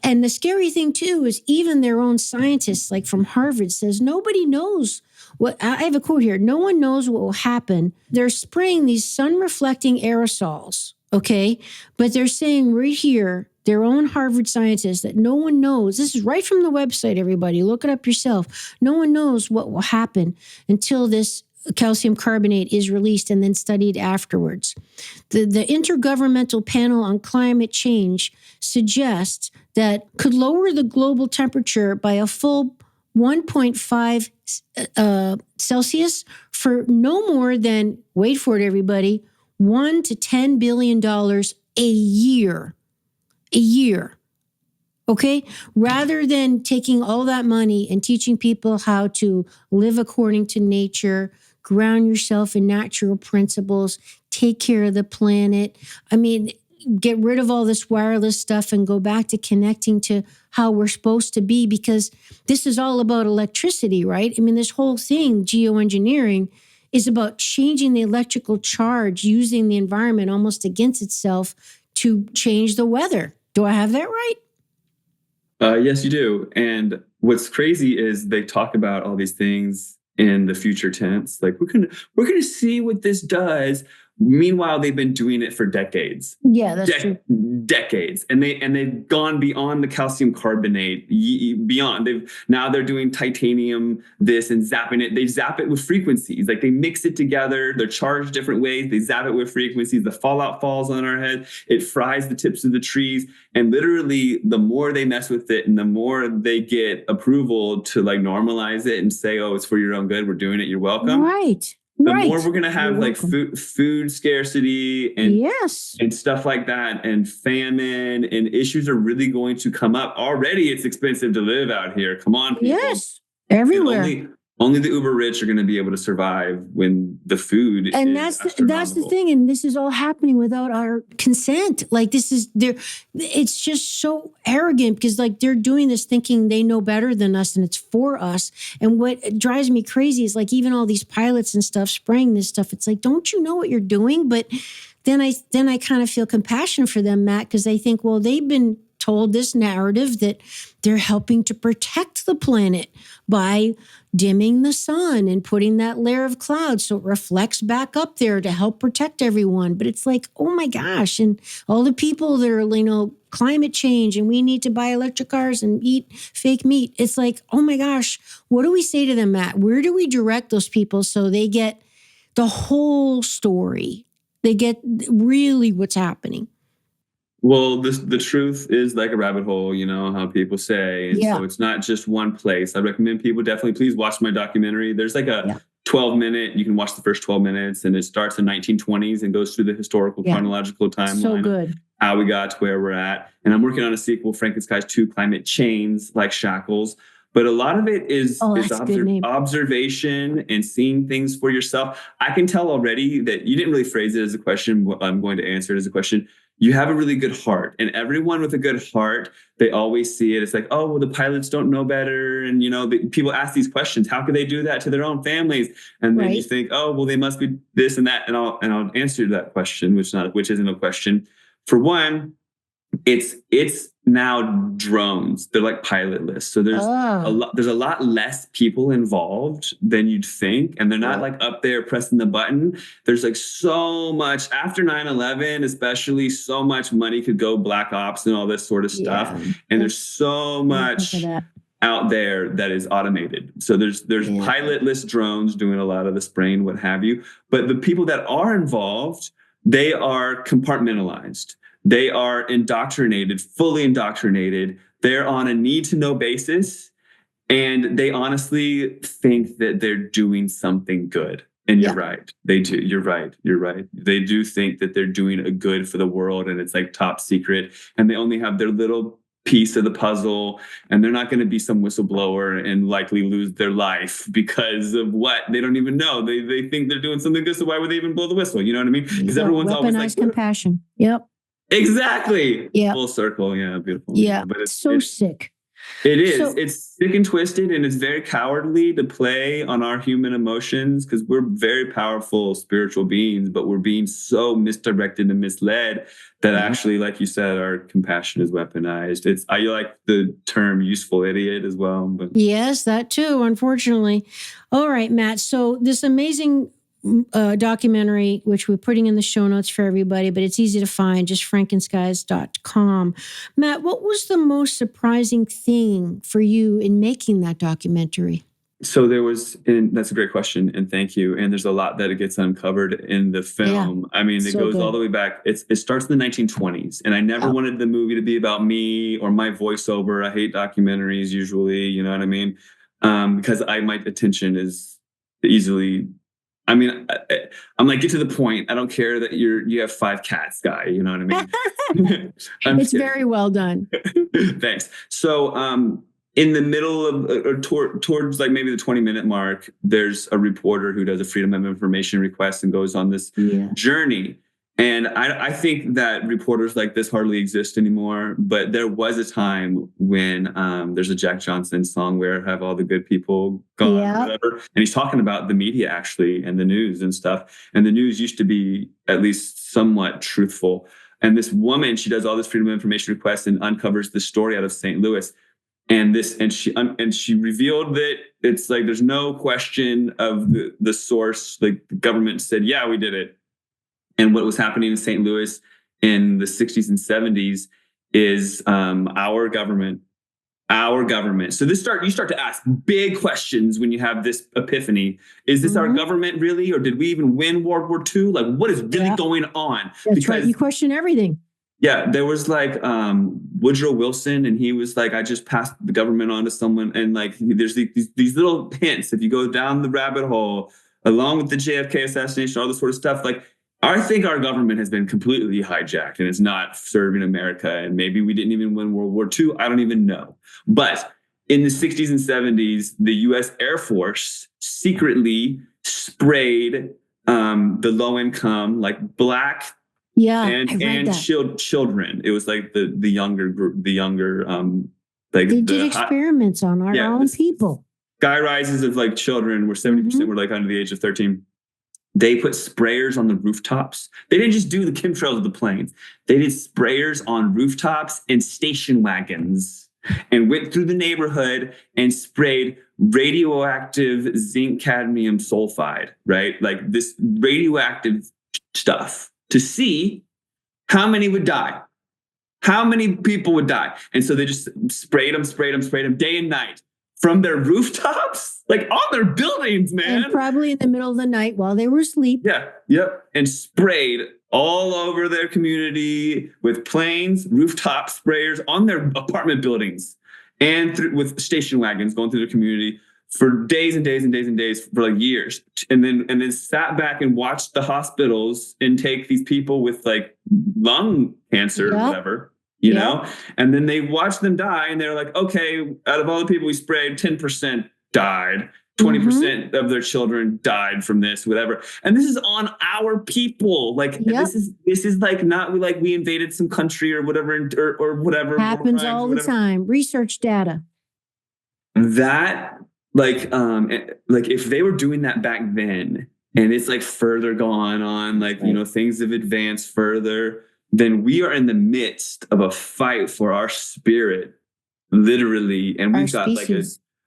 And the scary thing, too, is even their own scientists, like from Harvard, says nobody knows what. I have a quote here. No one knows what will happen. They're spraying these sun-reflecting aerosols, okay? But they're saying right here, their own Harvard scientists, that no one knows. This is right from the website, everybody. Look it up yourself. No one knows what will happen until this calcium carbonate is released and then studied afterwards. The Intergovernmental Panel on Climate Change suggests that could lower the global temperature by a full 1.5 Celsius for no more than, wait for it, everybody, $1 to $10 billion a year. A year. Okay? Rather than taking all that money and teaching people how to live according to nature, ground yourself in natural principles, take care of the planet. I mean, get rid of all this wireless stuff and go back to connecting to how we're supposed to be, because this is all about electricity, right? I mean, this whole thing, geoengineering, is about changing the electrical charge, using the environment almost against itself to change the weather. Do I have that right? Yes, you do. And what's crazy is they talk about all these things in the future tense. Like, we're gonna see what this does. Meanwhile, they've been doing it for decades. Yeah, that's true. Decades, and they've gone beyond the calcium carbonate. Beyond, they're doing titanium this and zapping it. They zap it with frequencies. Like, they mix it together. They're charged different ways. They zap it with frequencies. The fallout falls on our head. It fries the tips of the trees. And literally, the more they mess with it, and the more they get approval to like normalize it and say, "Oh, it's for your own good. We're doing it. You're welcome." Right. The more we're going to have like food scarcity and stuff like that, and famine, and issues are really going to come up. Already it's expensive to live out here. Come on, people. Yes, everywhere. Only the uber rich are going to be able to survive when the food and is that's the thing. And this is all happening without our consent. Like, it's just so arrogant, because like they're doing this thinking they know better than us and it's for us. And what drives me crazy is like even all these pilots and stuff spraying this stuff. It's like, don't you know what you're doing? But then I kind of feel compassion for them, Matt, because I think, well, they've been told this narrative that they're helping to protect the planet by dimming the sun and putting that layer of clouds so it reflects back up there to help protect everyone. But it's like, oh my gosh, and all the people that are, climate change and we need to buy electric cars and eat fake meat. It's like, oh my gosh, what do we say to them, Matt? Where do we direct those people so they get the whole story? They get really what's happening. Well, the truth is like a rabbit hole, how people say. And so it's not just one place. I recommend people definitely please watch my documentary. There's like a 12-minute, you can watch the first 12 minutes, and it starts in 1920s and goes through the historical chronological timeline. So good. How we got to where we're at. And I'm working on a sequel, FrankenSkies 2, Climate Chains, like shackles. But a lot of it is observation and seeing things for yourself. I can tell already that you didn't really phrase it as a question. I'm going to answer it as a question. You have a really good heart, and everyone with a good heart, they always see it. It's like, oh, well, the pilots don't know better. And, people ask these questions. How could they do that to their own families? And then you think, oh, well, they must be this and that. And I'll answer that question, which isn't a question. For one, it's now drones. They're like pilotless. So there's a lot less people involved than you'd think. And they're not like up there pressing the button. There's like so much after 9/11, especially so much money could go black ops and all this sort of stuff. And there's so much out there that is automated. So there's pilotless drones doing a lot of the spraying, what have you. But the people that are involved, they are compartmentalized. They are indoctrinated, fully indoctrinated. They're on a need-to-know basis, and they honestly think that they're doing something good. And you're right. They do. You're right. They do think that they're doing a good for the world, and it's like top secret, and they only have their little piece of the puzzle, and they're not going to be some whistleblower and likely lose their life because of what they don't even know. They think they're doing something good, so why would they even blow the whistle? You know what I mean? Because everyone's always like compassion. Yep. Exactly. Yeah. Full circle. Yeah. Beautiful. Yeah. But it's sick. It is. It's sick and twisted, and it's very cowardly to play on our human emotions because we're very powerful spiritual beings, but we're being so misdirected and misled that actually, like you said, our compassion is weaponized. I like the term useful idiot as well. But yes, that too, unfortunately. All right, Matt. So this amazing documentary, which we're putting in the show notes for everybody, but it's easy to find, just FrankenSkies.com. Matt, what was the most surprising thing for you in making that documentary? So that's a great question, and thank you. And there's a lot that gets uncovered in the film. I mean, it goes all the way back. It starts in the 1920s, and I never wanted the movie to be about me or my voiceover. I hate documentaries usually, you know what I mean? Because my attention is easily... I'm like, get to the point. I don't care that you have 5 cats, guy. You know what I mean? It's very well done. Thanks. So in the middle of towards like maybe the 20-minute mark, there's a reporter who does a Freedom of Information request and goes on this journey. And I think that reporters like this hardly exist anymore. But there was a time when there's a Jack Johnson song where have all the good people gone, whatever. And he's talking about the media actually and the news and stuff. And the news used to be at least somewhat truthful. And this woman, she does all this Freedom of Information requests and uncovers the story out of St. Louis. And she revealed that it's like there's no question of the source. Like the government said, yeah, we did it. And what was happening in St. Louis in the 60s and 70s is our government. So you start to ask big questions when you have this epiphany. Is this our government really? Or did we even win World War II? Like, what is really going on? That's right. You question everything. Yeah, there was like Woodrow Wilson, and he was like, I just passed the government on to someone. And like, there's these little hints. If you go down the rabbit hole, along with the JFK assassination, all this sort of stuff, like, I think our government has been completely hijacked and it's not serving America. And maybe we didn't even win World War II. I don't even know. But in the 60s and 70s, the U.S. Air Force secretly sprayed the low income, like Black and children. It was like the younger group, like they did experiments on our own people. Sky rises of like children where 70% were like under the age of 13. They put sprayers on the rooftops. They didn't just do the chemtrails of the planes. They did sprayers on rooftops and station wagons and went through the neighborhood and sprayed radioactive zinc cadmium sulfide, right? Like this radioactive stuff to see how many would die, how many people would die. And so they just sprayed them day and night from their rooftops, like on their buildings, man. And probably in the middle of the night while they were asleep. Yeah, yep. And sprayed all over their community with planes, rooftop sprayers on their apartment buildings and with station wagons going through the community for days and days and days and days for like years. And then sat back and watched the hospitals intake these people with like lung cancer or whatever. You know, and then they watched them die and they're like, okay, out of all the people we sprayed, 10% died, 20% of their children died from this, whatever. And this is on our people. Like this is like not like we invaded some country or whatever, or whatever. Happens all the time. Research data. That like if they were doing that back then and it's like further gone on, like, you know, things have advanced further, then we are in the midst of a fight for our spirit, literally. And we've got like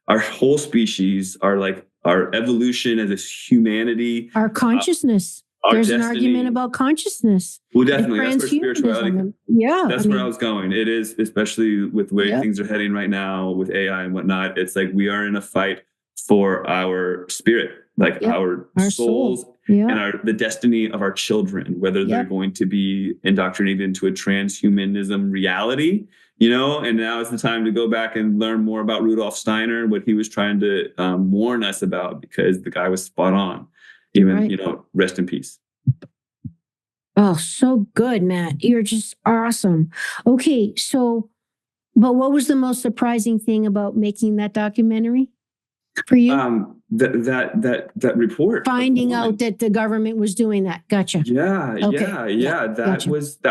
our whole species, our evolution as a humanity. Our consciousness. There's destiny. An argument about consciousness. Well, definitely. That's where spirituality. Yeah. That's where I was going. It is, especially with the way things are heading right now with AI and whatnot. It's like we are in a fight for our spirit, like our souls. And the destiny of our children, whether they're going to be indoctrinated into a transhumanism reality, you know, and now is the time to go back and learn more about Rudolf Steiner, what he was trying to warn us about, because the guy was spot on, even, you know, rest in peace. Oh, so good, Matt. You're just awesome. Okay. So, but what was the most surprising thing about making that documentary for you? That report, finding out that the government was doing that. Gotcha. That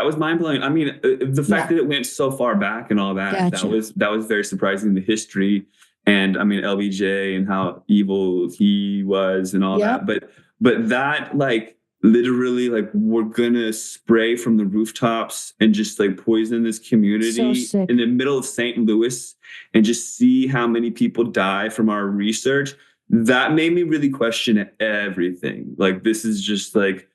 was mind blowing. I mean, the fact that it went so far back and all that, that was very surprising. The history, and I mean LBJ and how evil he was and all that. But that, like, literally, like, we're gonna spray from the rooftops and just like poison this community in the middle of St. Louis and just see how many people die from our research. That made me really question everything. Like, this is just like,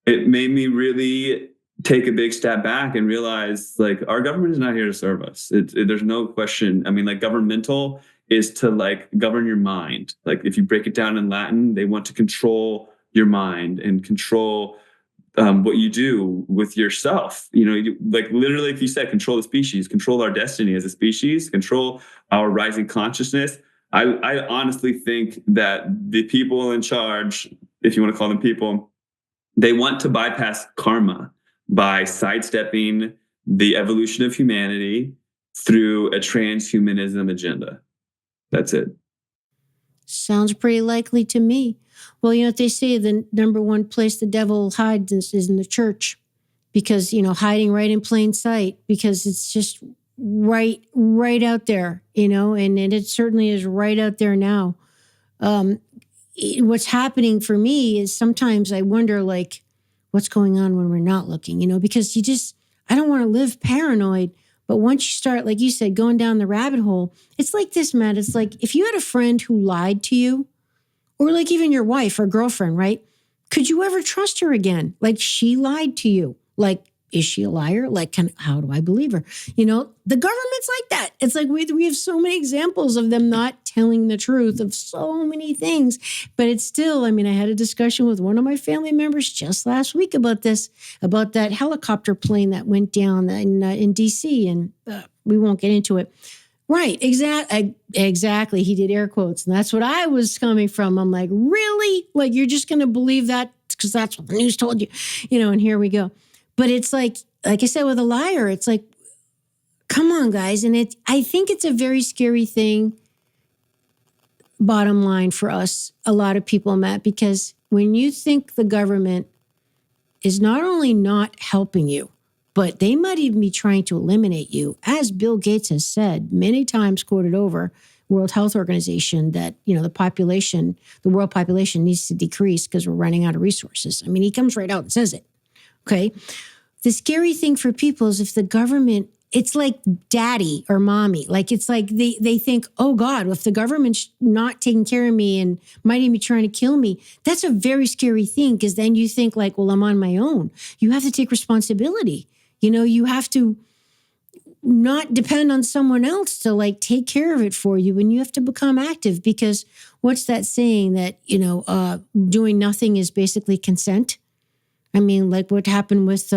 it made me really take a big step back and realize, like, our government is not here to serve us. There's no question. I mean, like, governmental is to like govern your mind. Like, if you break it down in Latin, they want to control your mind and control what you do with yourself. You know, like literally, if you said, control the species, control our destiny as a species, control our rising consciousness. I honestly think that the people in charge, if you want to call them people, they want to bypass karma by sidestepping the evolution of humanity through a transhumanism agenda. That's it. Sounds pretty likely to me. Well, you know what they say, the number one place the devil hides is in the church, because, you know, hiding right in plain sight, because it's just right out there, you know, and it certainly is right out there now. What's happening for me is sometimes I wonder, like, what's going on when we're not looking, you know, because I don't want to live paranoid. But once you start, like you said, going down the rabbit hole, it's like this, Matt. It's like if you had a friend who lied to you, or like even your wife or girlfriend, right? Could you ever trust her again? Like, she lied to you. Like, is she a liar? Like, how do I believe her? You know, the government's like that. It's like we have so many examples of them not telling the truth of so many things. But it's still, I mean, I had a discussion with one of my family members just last week about this, about that helicopter plane that went down in D.C., and we won't get into it. Right, exactly. He did air quotes, and that's what I was coming from. I'm like, really? Like, you're just going to believe that because that's what the news told you, you know? And here we go. But it's like I said, with a liar, it's like, come on, guys. And I think it's a very scary thing, bottom line, for us, a lot of people, Matt, because when you think the government is not only not helping you, but they might even be trying to eliminate you, as Bill Gates has said many times, quoted over, World Health Organization that, the world population needs to decrease because we're running out of resources. I mean, he comes right out and says it. Okay. The scary thing for people is if the government, it's like daddy or mommy. Like, it's like they think, oh God, if the government's not taking care of me and might even be trying to kill me, that's a very scary thing. Because then you think like, well, I'm on my own. You have to take responsibility. You have to not depend on someone else to like take care of it for you. And you have to become active, because what's that saying that, doing nothing is basically consent? I mean, like what happened with,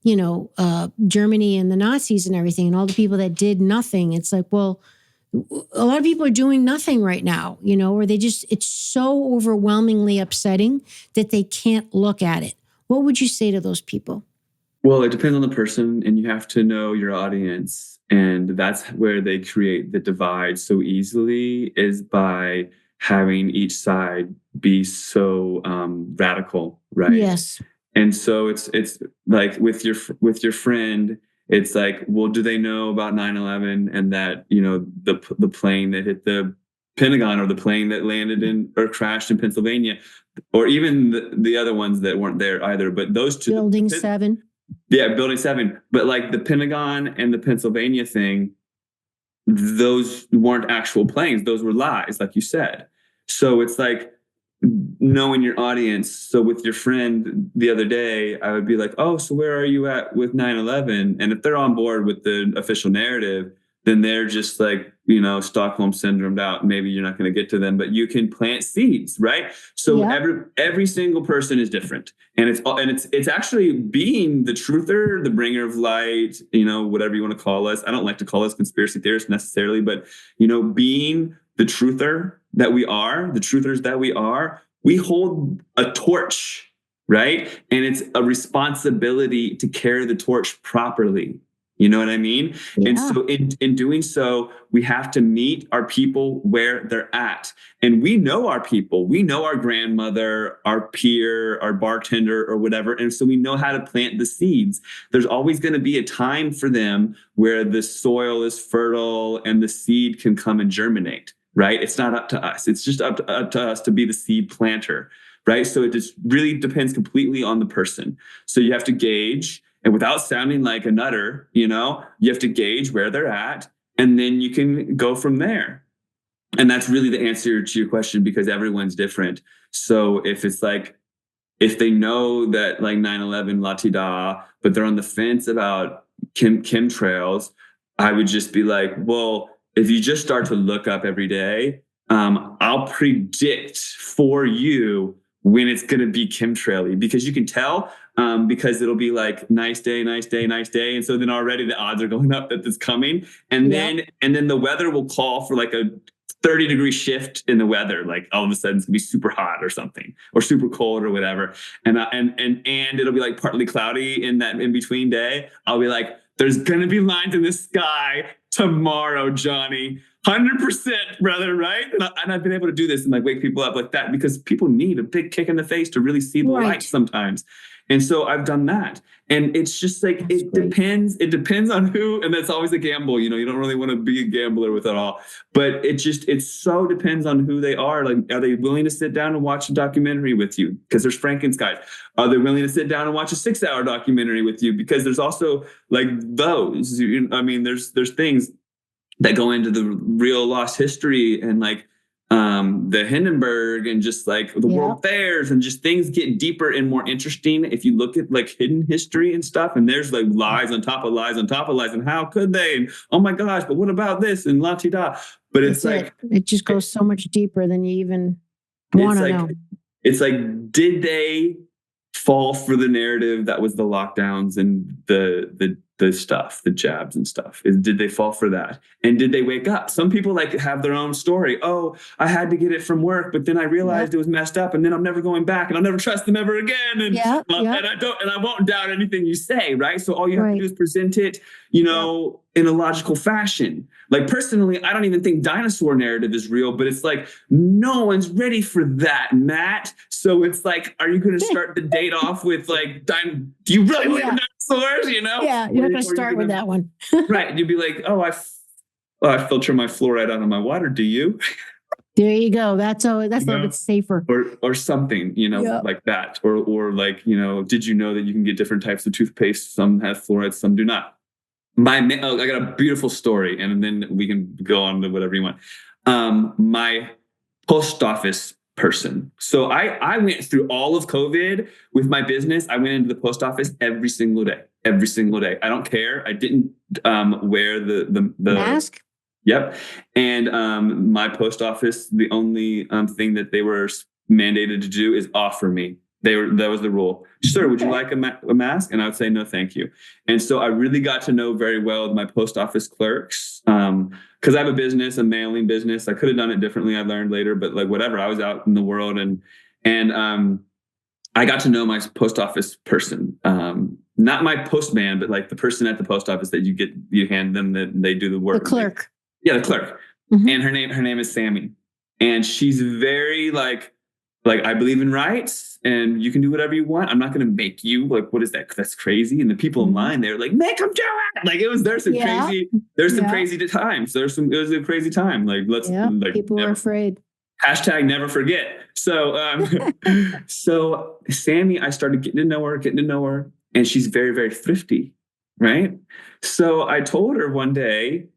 Germany and the Nazis and everything and all the people that did nothing. It's like, well, a lot of people are doing nothing right now, or it's so overwhelmingly upsetting that they can't look at it. What would you say to those people? Well, it depends on the person, and you have to know your audience. And that's where they create the divide so easily, is by having each side be so radical, right? Yes. And so it's like with your friend, it's like, well, do they know about 9/11 and that, the plane that hit the Pentagon, or the plane that landed in or crashed in Pennsylvania, or even the other ones that weren't there either. But those two, Building 7. Yeah, Building 7. But like the Pentagon and the Pennsylvania thing, those weren't actual planes. Those were lies, like you said. So it's like knowing your audience. So with your friend the other day, I would be like, oh, so where are you at with 9/11? And if they're on board with the official narrative, then they're just like, Stockholm syndromed out. Maybe you're not going to get to them, but you can plant seeds, right? So every single person is different, and it's actually being the truther, the bringer of light, whatever you want to call us. I don't like to call us conspiracy theorists necessarily, but being the truthers that we are, we hold a torch, right? And it's a responsibility to carry the torch properly. You know what I mean? Yeah. And so in doing so, we have to meet our people where they're at. And we know our people. We know our grandmother, our peer, our bartender, or whatever. And so we know how to plant the seeds. There's always going to be a time for them where the soil is fertile and the seed can come and germinate, right? It's not up to us. It's just up to us to be the seed planter, right? So it just really depends completely on the person. So you have to gauge. And without sounding like a nutter, you have to gauge where they're at, and then you can go from there. And that's really the answer to your question, because everyone's different. So if they know that like 9/11 la-ti-da, but they're on the fence about chemtrails, I would just be like, well, if you just start to look up every day, I'll predict for you when it's going to be chemtrail-y, because you can tell, because it'll be like nice day, nice day, nice day. And so then already the odds are going up that it's coming. And then the weather will call for like a 30-degree shift in the weather. Like all of a sudden it's gonna be super hot or something, or super cold or whatever. And it'll be like partly cloudy in that in between day. I'll be like, there's going to be lines in the sky tomorrow, Johnny. 100%, brother, right? And I've been able to do this and like wake people up like that, because people need a big kick in the face to really see the light sometimes. And so I've done that. And it's just like, it depends on who, and that's always a gamble. You don't really want to be a gambler with it all, but it so depends on who they are. Like, are they willing to sit down and watch a documentary with you? Because there's FrankenSkies. Are they willing to sit down and watch a 6-hour documentary with you? Because there's also like those, I mean, there's things that go into the real lost history and like the Hindenburg and just like the world fairs, and just things get deeper and more interesting if you look at like hidden history and stuff. And there's like lies on top of lies on top of lies, and how could they? And oh my gosh, but what about this? And la-ti-da. But it's like it just goes so much deeper than you even want to know. It's like, did they fall for the narrative that was the lockdowns and the stuff, the jabs and stuff? Did they fall for that? And did they wake up? Some people like have their own story. Oh, I had to get it from work, but then I realized it was messed up, and then I'm never going back, and I'll never trust them ever again. And I won't doubt anything you say, right? So all you have to do is present it, in a logical fashion. Like personally, I don't even think dinosaur narrative is real, but it's like, no one's ready for that, Matt. So it's like, are you going to start the date off with like, do you really believe in dinosaurs? Yeah, you're not going to start with that one. Right. You'd be like, oh, Oh, I filter my fluoride out of my water. Do you? There you go. That's a little bit safer. Or something, like that. Or like, did you know that you can get different types of toothpaste? Some have fluoride, some do not. I got a beautiful story, and then we can go on to whatever you want. My post office person. So I went through all of COVID with my business. I went into the post office every single day. I don't care. I didn't wear the mask. Yep. And my post office, the only thing that they were mandated to do is offer me. That was the rule. Sir, would you like a mask? And I would say, no, thank you. And so I really got to know very well my post office clerks because I have a business, a mailing business. I could have done it differently. I learned later, but like whatever, I was out in the world and I got to know my post office person. Not my postman, but like the person at the post office that you hand them that they do the work. The clerk. The clerk. Mm-hmm. And her name is Sammy. And she's very like I believe in rights and you can do whatever you want. I'm not going to make you. Like, what is that? That's crazy. And the people in line, they're like, make them do it. Like there's some crazy times. It was a crazy time. Like people were afraid. # never forget. So, so Sammy, I started getting to know her and she's very, very thrifty. Right. So I told her one day,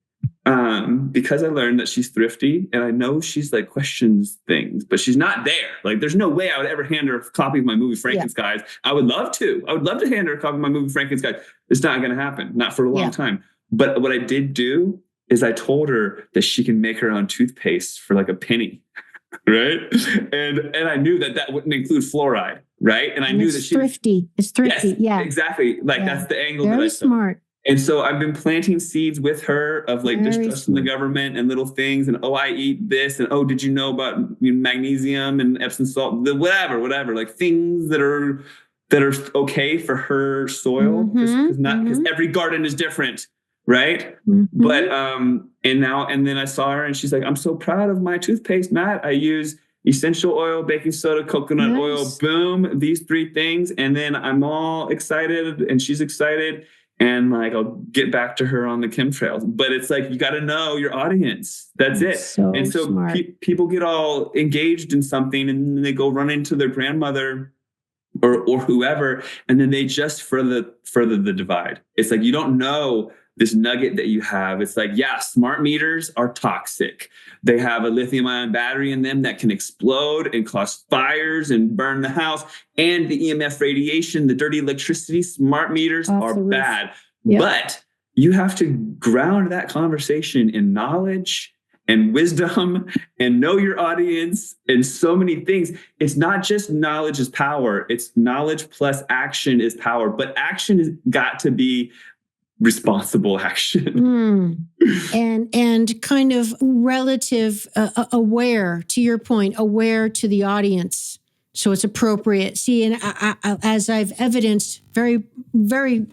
because I learned that she's thrifty and I know she's like questions things, but she's not there. Like there's no way I would ever hand her a copy of my movie FrankenSkies. Yeah. I would love to hand her a copy of my movie FrankenSkies. It's not going to happen. Not for a long time. But what I did do is I told her that she can make her own toothpaste for like a penny. Right. And I knew that wouldn't include fluoride. Right. And I knew that it's thrifty. Yes, yeah, exactly. Like that's the angle. Very smart. And so I've been planting seeds with her of like distrust in the government and little things. And, I eat this. And, did you know about magnesium and Epsom salt? Whatever, like things that are okay for her soil. Because every garden is different. Right. Mm-hmm. But, and then I saw her and she's like, I'm so proud of my toothpaste, Matt. I use essential oil, baking soda, coconut oil, boom, these 3 things. And then I'm all excited and she's excited. And like, I'll get back to her on the chemtrails. But it's like, you got to know your audience. That's it. So people get all engaged in something and then they go run into their grandmother or whoever. And then they just further the divide. It's like, you don't know this nugget that you have. It's like, smart meters are toxic. They have a lithium ion battery in them that can explode and cause fires and burn the house. And the EMF radiation, the dirty electricity, smart meters are bad. Yep. But you have to ground that conversation in knowledge and wisdom and know your audience and so many things. It's not just knowledge is power. It's knowledge plus action is power. But action has got to be responsible action. And kind of relative, aware, to your point, aware to the audience. So it's appropriate. See, and I, as I've evidenced very, very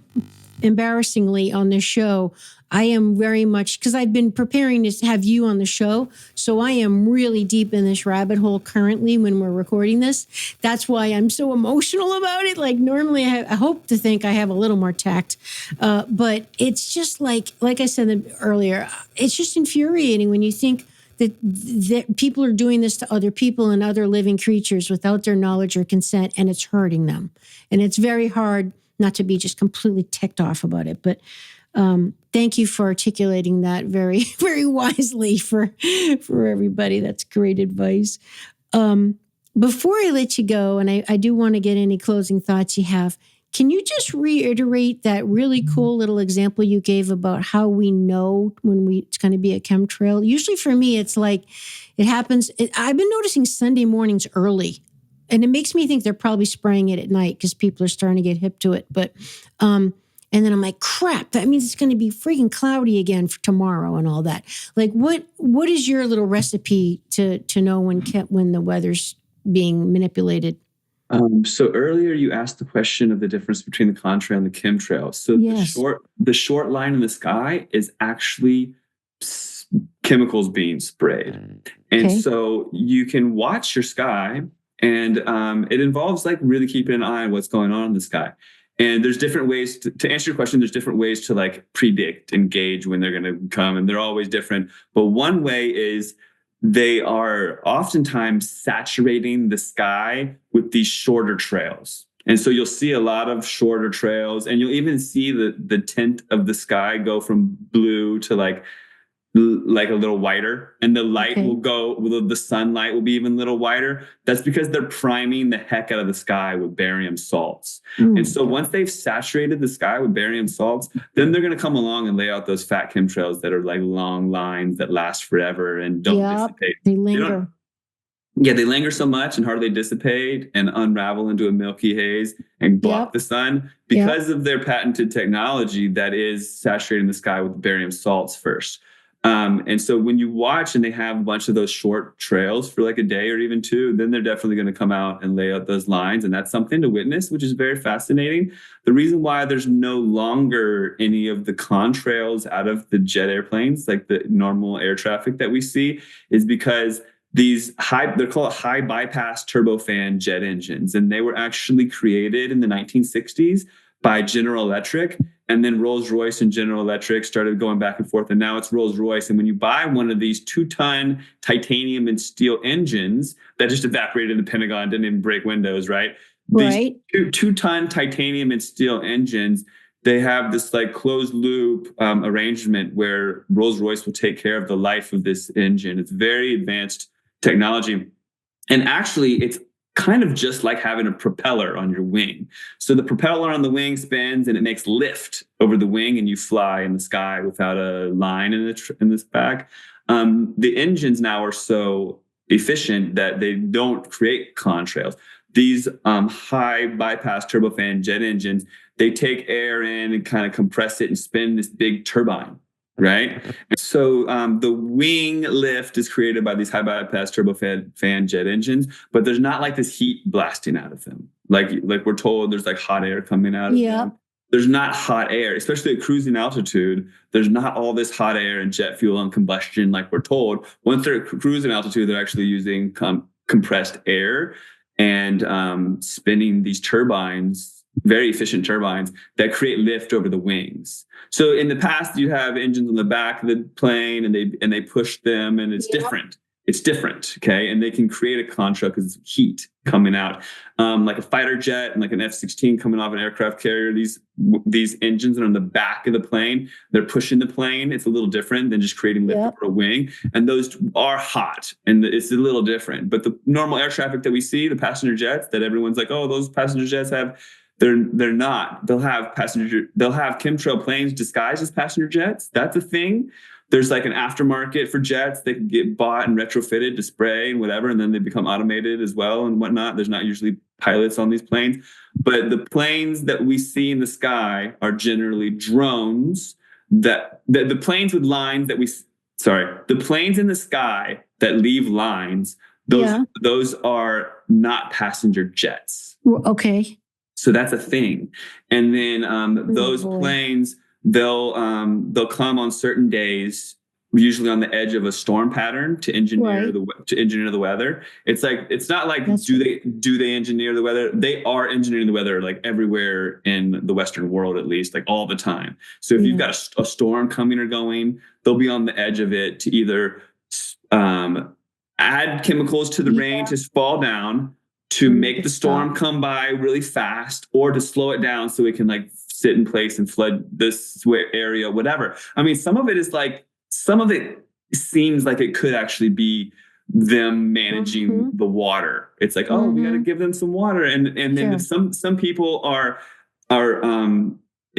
embarrassingly on this show, I am very much, because I've been preparing to have you on the show. So I am really deep in this rabbit hole currently when we're recording this. That's why I'm so emotional about it. Like normally I hope to think I have a little more tact. But it's just like I said earlier, it's just infuriating when you think that people are doing this to other people and other living creatures without their knowledge or consent, and it's hurting them. And it's very hard not to be just completely ticked off about it. But thank you for articulating that very, very wisely for everybody. That's great advice. Before I let you go, and I do want to get any closing thoughts you have, can you just reiterate that really cool little example you gave about how we know when it's going to be a chemtrail? Usually for me, it's like it happens. I've been noticing Sunday mornings early. And it makes me think they're probably spraying it at night because people are starting to get hip to it. But, and then I'm like, crap, that means it's going to be freaking cloudy again for tomorrow and all that. Like, what is your little recipe to know when the weather's being manipulated? So earlier you asked the question of the difference between the contrail and the chemtrail. So yes. the short line in the sky is actually chemicals being sprayed. And so you can watch your sky. And it involves like really keeping an eye on what's going on in the sky. And there's different ways to answer your question. There's different ways to like predict and gauge when they're going to come, and they're always different. But one way is they are oftentimes saturating the sky with these shorter trails. And so you'll see a lot of shorter trails, and you'll even see the tint of the sky go from blue to like a little whiter, and the light will go, the sunlight will be even a little whiter. That's because they're priming the heck out of the sky with barium salts. And so once they've saturated the sky with barium salts, then they're going to come along and lay out those fat chemtrails that are like long lines that last forever and don't dissipate. They linger. They linger so much and hardly dissipate and unravel into a milky haze and block the sun because of their patented technology that is saturating the sky with barium salts first. And so when you watch and they have a bunch of those short trails for like a day or even two, then they're definitely going to come out and lay out those lines. And that's something to witness, which is very fascinating. The reason why there's no longer any of the contrails out of the jet airplanes, like the normal air traffic that we see, is because they're called high bypass turbofan jet engines. And they were actually created in the 1960s by General Electric. And then Rolls-Royce and General Electric started going back and forth. And now it's Rolls-Royce. And when you buy one of these 2-ton titanium and steel engines that just evaporated in the Pentagon, didn't even break windows, right? These 2-ton titanium and steel engines, they have this like closed loop arrangement where Rolls-Royce will take care of the life of this engine. It's very advanced technology. And actually, it's kind of just like having a propeller on your wing. So the propeller on the wing spins and it makes lift over the wing, and you fly in the sky without a line in this back. The engines now are so efficient that they don't create contrails. These high bypass turbofan jet engines, they take air in and kind of compress it and spin this big turbine. Right. So the wing lift is created by these high bypass turbofan jet engines, but there's not like this heat blasting out of them. Like we're told there's like hot air coming out of them. There's not hot air, especially at cruising altitude. There's not all this hot air and jet fuel and combustion like we're told. Once they're at cruising altitude, they're actually using compressed air and spinning these turbines, very efficient turbines that create lift over the wings. So in the past, you have engines on the back of the plane and they push them, and it's different. It's different, okay? And they can create a contrail because it's heat coming out. Like a fighter jet and like an F-16 coming off an aircraft carrier, these engines are on the back of the plane. They're pushing the plane. It's a little different than just creating lift over a wing. And those are hot, and it's a little different. But the normal air traffic that we see, the passenger jets that everyone's like, oh, those passenger jets have, they're not. They'll have chemtrail planes disguised as passenger jets. That's a thing. There's like an aftermarket for jets. They can get bought and retrofitted to spray and whatever, and then they become automated as well and whatnot. There's not usually pilots on these planes. But the planes that we see in the sky are generally drones the planes with lines the planes in the sky that leave lines, those are not passenger jets. Okay. So that's a thing. And then those planes, they'll come on certain days, usually on the edge of a storm pattern to engineer the weather. It's like, it's not like do they engineer the weather? They are engineering the weather like everywhere in the Western world, at least, like all the time. So if you've got a storm coming or going, they'll be on the edge of it to either add chemicals to the rain to fall down, to make the storm come by really fast, or to slow it down so it can like sit in place and flood this area, whatever. I mean, some of it seems like it could actually be them managing the water. It's like, oh, we got to give them some water. And then some people are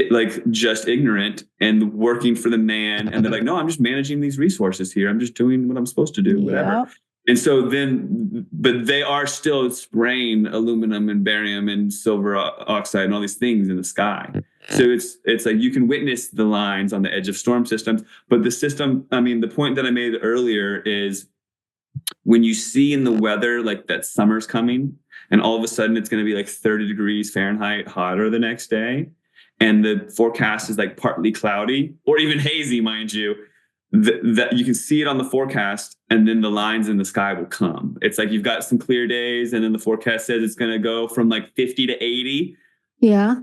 like just ignorant and working for the man. And they're like, no, I'm just managing these resources here. I'm just doing what I'm supposed to do, whatever. And so but they are still spraying aluminum and barium and silver oxide and all these things in the sky. So it's like you can witness the lines on the edge of storm systems. But the system, I mean, the point that I made earlier is when you see in the weather, like that summer's coming and all of a sudden it's going to be like 30 degrees Fahrenheit hotter the next day, and the forecast is like partly cloudy or even hazy, mind you, that you can see it on the forecast, and then the lines in the sky will come. It's like you've got some clear days, and then the forecast says it's going to go from like 50 to 80. Yeah.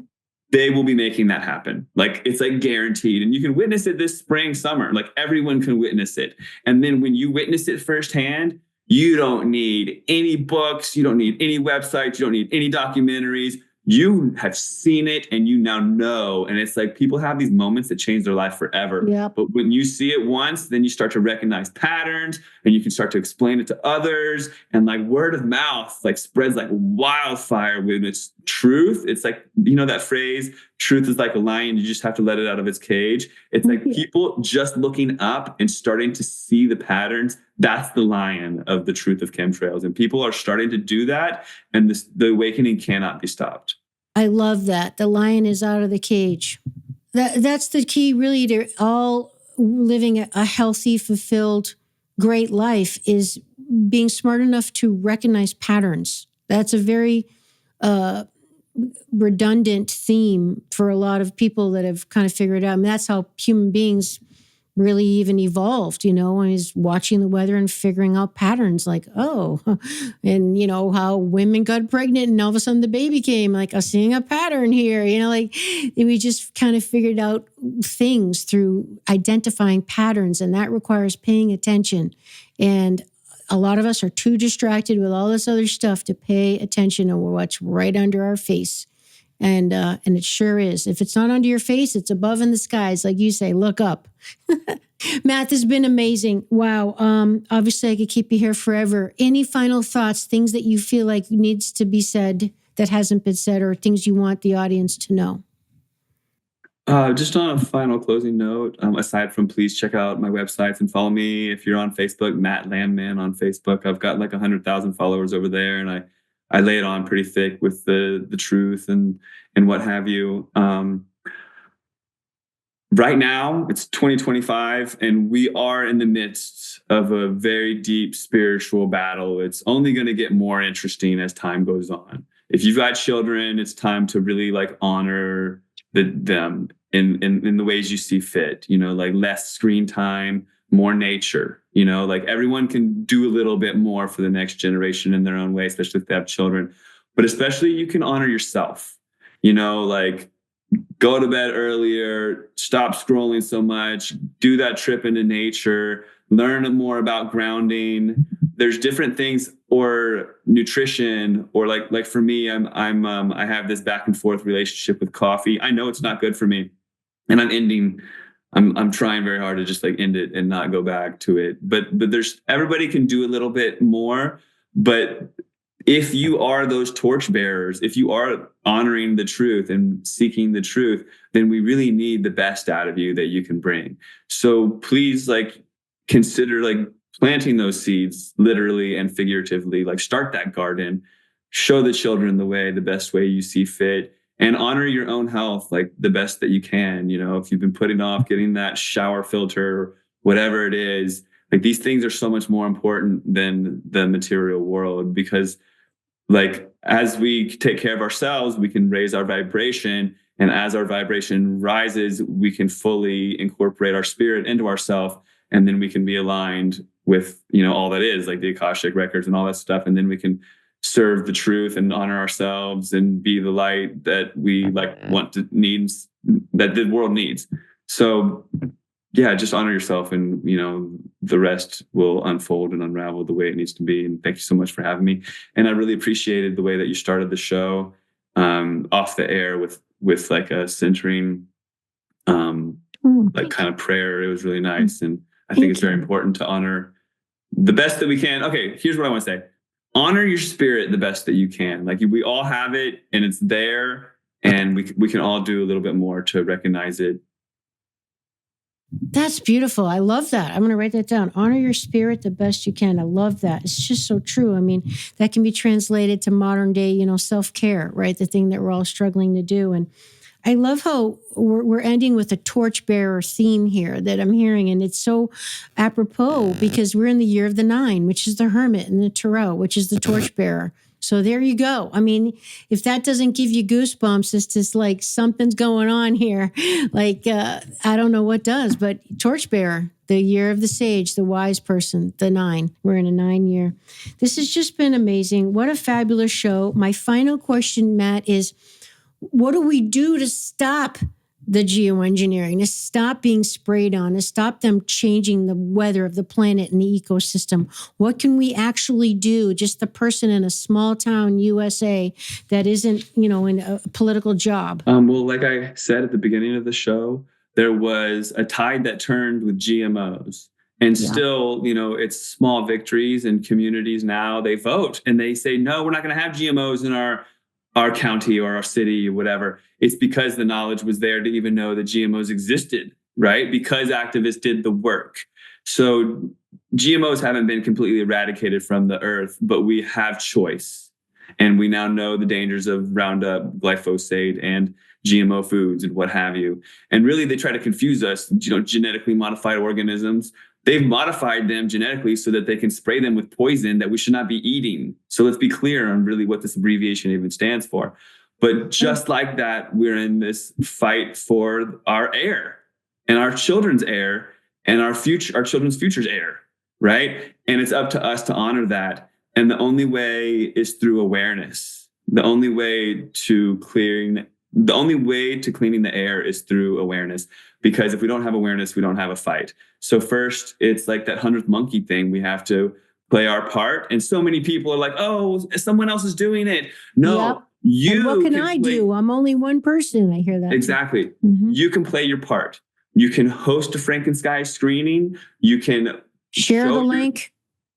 they will be making that happen. Like, it's like guaranteed. And you can witness it this spring, summer. Like, everyone can witness it. And then when you witness it firsthand, you don't need any books. You don't need any websites. You don't need any documentaries. You have seen it and you now know. And it's like, people have these moments that change their life forever. Yep. But when you see it once, then you start to recognize patterns and you can start to explain it to others. And like, word of mouth like spreads like wildfire when it's truth. It's like, you know, that phrase, truth is like a lion. You just have to let it out of its cage. It's like people just looking up and starting to see the patterns. That's the lion of the truth of chemtrails. And people are starting to do that. And the awakening cannot be stopped. I love that. The lion is out of the cage. That's the key, really, to all living a healthy, fulfilled, great life, is being smart enough to recognize patterns. That's a very redundant theme for a lot of people that have kind of figured it out. I mean, that's how human beings really even evolved, you know, and is watching the weather and figuring out patterns like, oh, and you know, how women got pregnant and all of a sudden the baby came, like, I'm seeing a pattern here, you know, like we just kind of figured out things through identifying patterns, and that requires paying attention. And a lot of us are too distracted with all this other stuff to pay attention to what's right under our face. And it sure is. If it's not under your face, it's above in the skies. Like you say, look up. Matt, this has been amazing. Wow. Obviously, I could keep you here forever. Any final thoughts, things that you feel like needs to be said that hasn't been said, or things you want the audience to know? Just on a final closing note, aside from, please check out my websites and follow me. If you're on Facebook, Matt Landman on Facebook. I've got like 100,000 followers over there, and I lay it on pretty thick with the truth and what have you. Right now, it's 2025, and we are in the midst of a very deep spiritual battle. It's only going to get more interesting as time goes on. If you've got children, it's time to really like honor them in the ways you see fit. You know, like less screen time, more nature. You know, like everyone can do a little bit more for the next generation in their own way, especially if they have children. But especially, you can honor yourself. You know, like, go to bed earlier, stop scrolling so much, do that trip into nature, learn more about grounding. There's different things, or nutrition, or like for me, I have this back and forth relationship with coffee. I know it's not good for me, and I'm trying very hard to just like end it and not go back to it. But everybody can do a little bit more. But if you are those torchbearers, if you are honoring the truth and seeking the truth, then we really need the best out of you that you can bring. So please, like, consider like planting those seeds, literally and figuratively. Like, start that garden, show the children the best way you see fit, and honor your own health like the best that you can. You know, if you've been putting off getting that shower filter, whatever it is, like, these things are so much more important than the material world, because like, as we take care of ourselves, we can raise our vibration. And as our vibration rises, we can fully incorporate our spirit into ourselves. And then we can be aligned with, you know, all that is, like the Akashic records and all that stuff. And then we can serve the truth and honor ourselves and be the light that we like needs, that the world needs. So yeah, just honor yourself, and, you know, the rest will unfold and unravel the way it needs to be. And thank you so much for having me. And I really appreciated the way that you started the show off the air with like a centering, like kind of prayer. It was really nice. And I think it's very important to honor the best that we can. Okay, here's what I want to say. Honor your spirit the best that you can. Like, we all have it, and it's there, and we can all do a little bit more to recognize it. That's beautiful. I love that. I'm going to write that down. Honor your spirit the best you can. I love that. It's just so true. I mean, that can be translated to modern day, you know, self-care, right? The thing that we're all struggling to do. And I love how we're ending with a torchbearer theme here that I'm hearing. And it's so apropos because we're in the year of the 9, which is the hermit, and the tarot, which is the torchbearer. So there you go. I mean, if that doesn't give you goosebumps, it's just like something's going on here. Like, I don't know what does, but torchbearer, the year of the sage, the wise person, the 9. We're in a 9 year. This has just been amazing. What a fabulous show. My final question, Matt, is what do we do to stop the geoengineering, to stop being sprayed on, to stop them changing the weather of the planet and the ecosystem? What can we actually do? Just the person in a small town USA that isn't, in a political job. Well, like I said at the beginning of the show, there was a tide that turned with GMOs. And still, it's small victories in communities now. They vote and they say, no, we're not going to have GMOs in our county or our city or whatever. It's because the knowledge was there to even know that GMOs existed, right? Because activists did the work. So GMOs haven't been completely eradicated from the earth, but we have choice. And we now know the dangers of Roundup, glyphosate, and GMO foods and what have you. And really, they try to confuse us, genetically modified organisms. They've modified them genetically so that they can spray them with poison that we should not be eating. So let's be clear on really what this abbreviation even stands for. But just like that, we're in this fight for our air and our children's air and our children's future's air, right? And it's up to us to honor that. And the only way is through awareness. The only way to cleaning the air is through awareness. Because if we don't have awareness, we don't have a fight. So first, it's like that 100th monkey thing. We have to play our part. And so many people are like, oh, someone else is doing it. No, you. And what can I do? I'm only one person. I hear that. Exactly. Mm-hmm. You can play your part. You can host a FrankenSkies screening. You can share the link.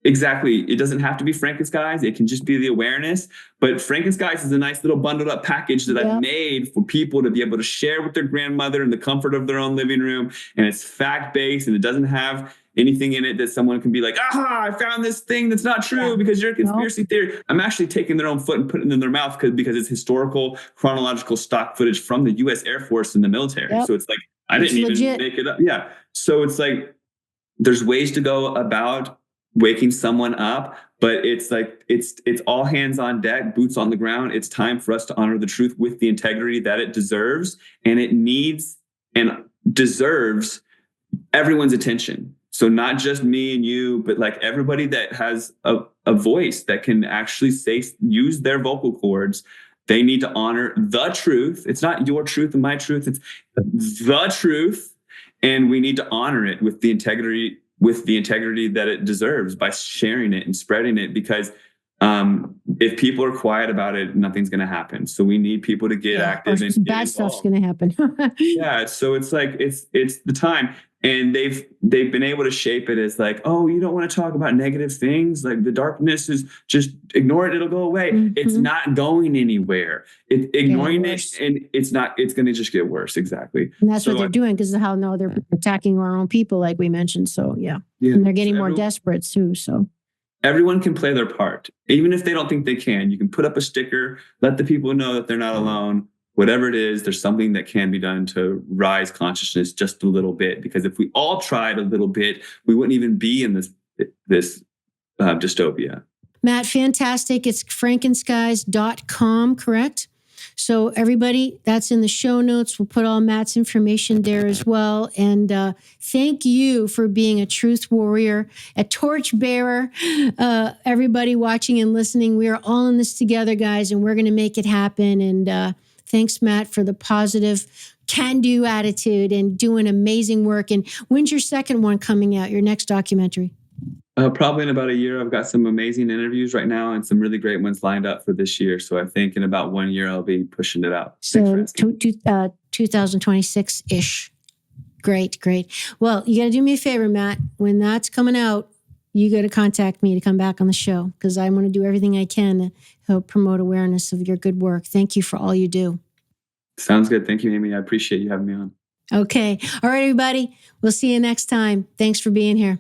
Exactly. It doesn't have to be FrankenSkies. It can just be the awareness. But FrankenSkies is a nice little bundled up package that I've made for people to be able to share with their grandmother in the comfort of their own living room. And it's fact-based and it doesn't have anything in it that someone can be like, I found this thing that's not true because you're a conspiracy theory. I'm actually taking their own foot and putting it in their mouth because it's historical, chronological stock footage from the U.S. Air Force and the military. So it's like, I didn't even make it up. Yeah. So it's like, there's ways to go about waking someone up, but it's like it's all hands on deck, boots on the ground. It's time for us to honor the truth with the integrity that it deserves, and it needs and deserves everyone's attention. So not just me and you, but like everybody that has a voice that can actually use their vocal cords. They need to honor the truth. It's not your truth and my truth. It's the truth, and we need to honor it with the integrity that it deserves by sharing it and spreading it, because if people are quiet about it, nothing's going to happen. So we need people to get active and bad stuff's going to happen. Yeah. So it's like, it's the time. And they've been able to shape it as like, oh, you don't want to talk about negative things. Like the darkness is just ignore it. It'll go away. Mm-hmm. It's not going anywhere. Ignoring it, and it's going to just get worse. Exactly. And that's what they're doing, because of how now they're attacking our own people, like we mentioned. So yeah. And they're getting more desperate too. So everyone can play their part, even if they don't think they can. You can put up a sticker, let the people know that they're not alone. Whatever it is, there's something that can be done to rise consciousness just a little bit. Because if we all tried a little bit, we wouldn't even be in this dystopia. Matt, fantastic. It's FrankenSkies.com, correct? So everybody, that's in the show notes. We'll put all Matt's information there as well. And thank you for being a truth warrior, a torch bearer. Everybody watching and listening, we are all in this together, guys, and we're going to make it happen. And thanks, Matt, for the positive can-do attitude and doing amazing work. And when's your second one coming out, your next documentary? Probably in about a year. I've got some amazing interviews right now and some really great ones lined up for this year. So I think in about 1 year, I'll be pushing it out. So 2026-ish. Great. Well, you got to do me a favor, Matt. When that's coming out, you got to contact me to come back on the show, because I want to do everything I can to help promote awareness of your good work. Thank you for all you do. Sounds good. Thank you, Amy. I appreciate you having me on. Okay. All right, everybody. We'll see you next time. Thanks for being here.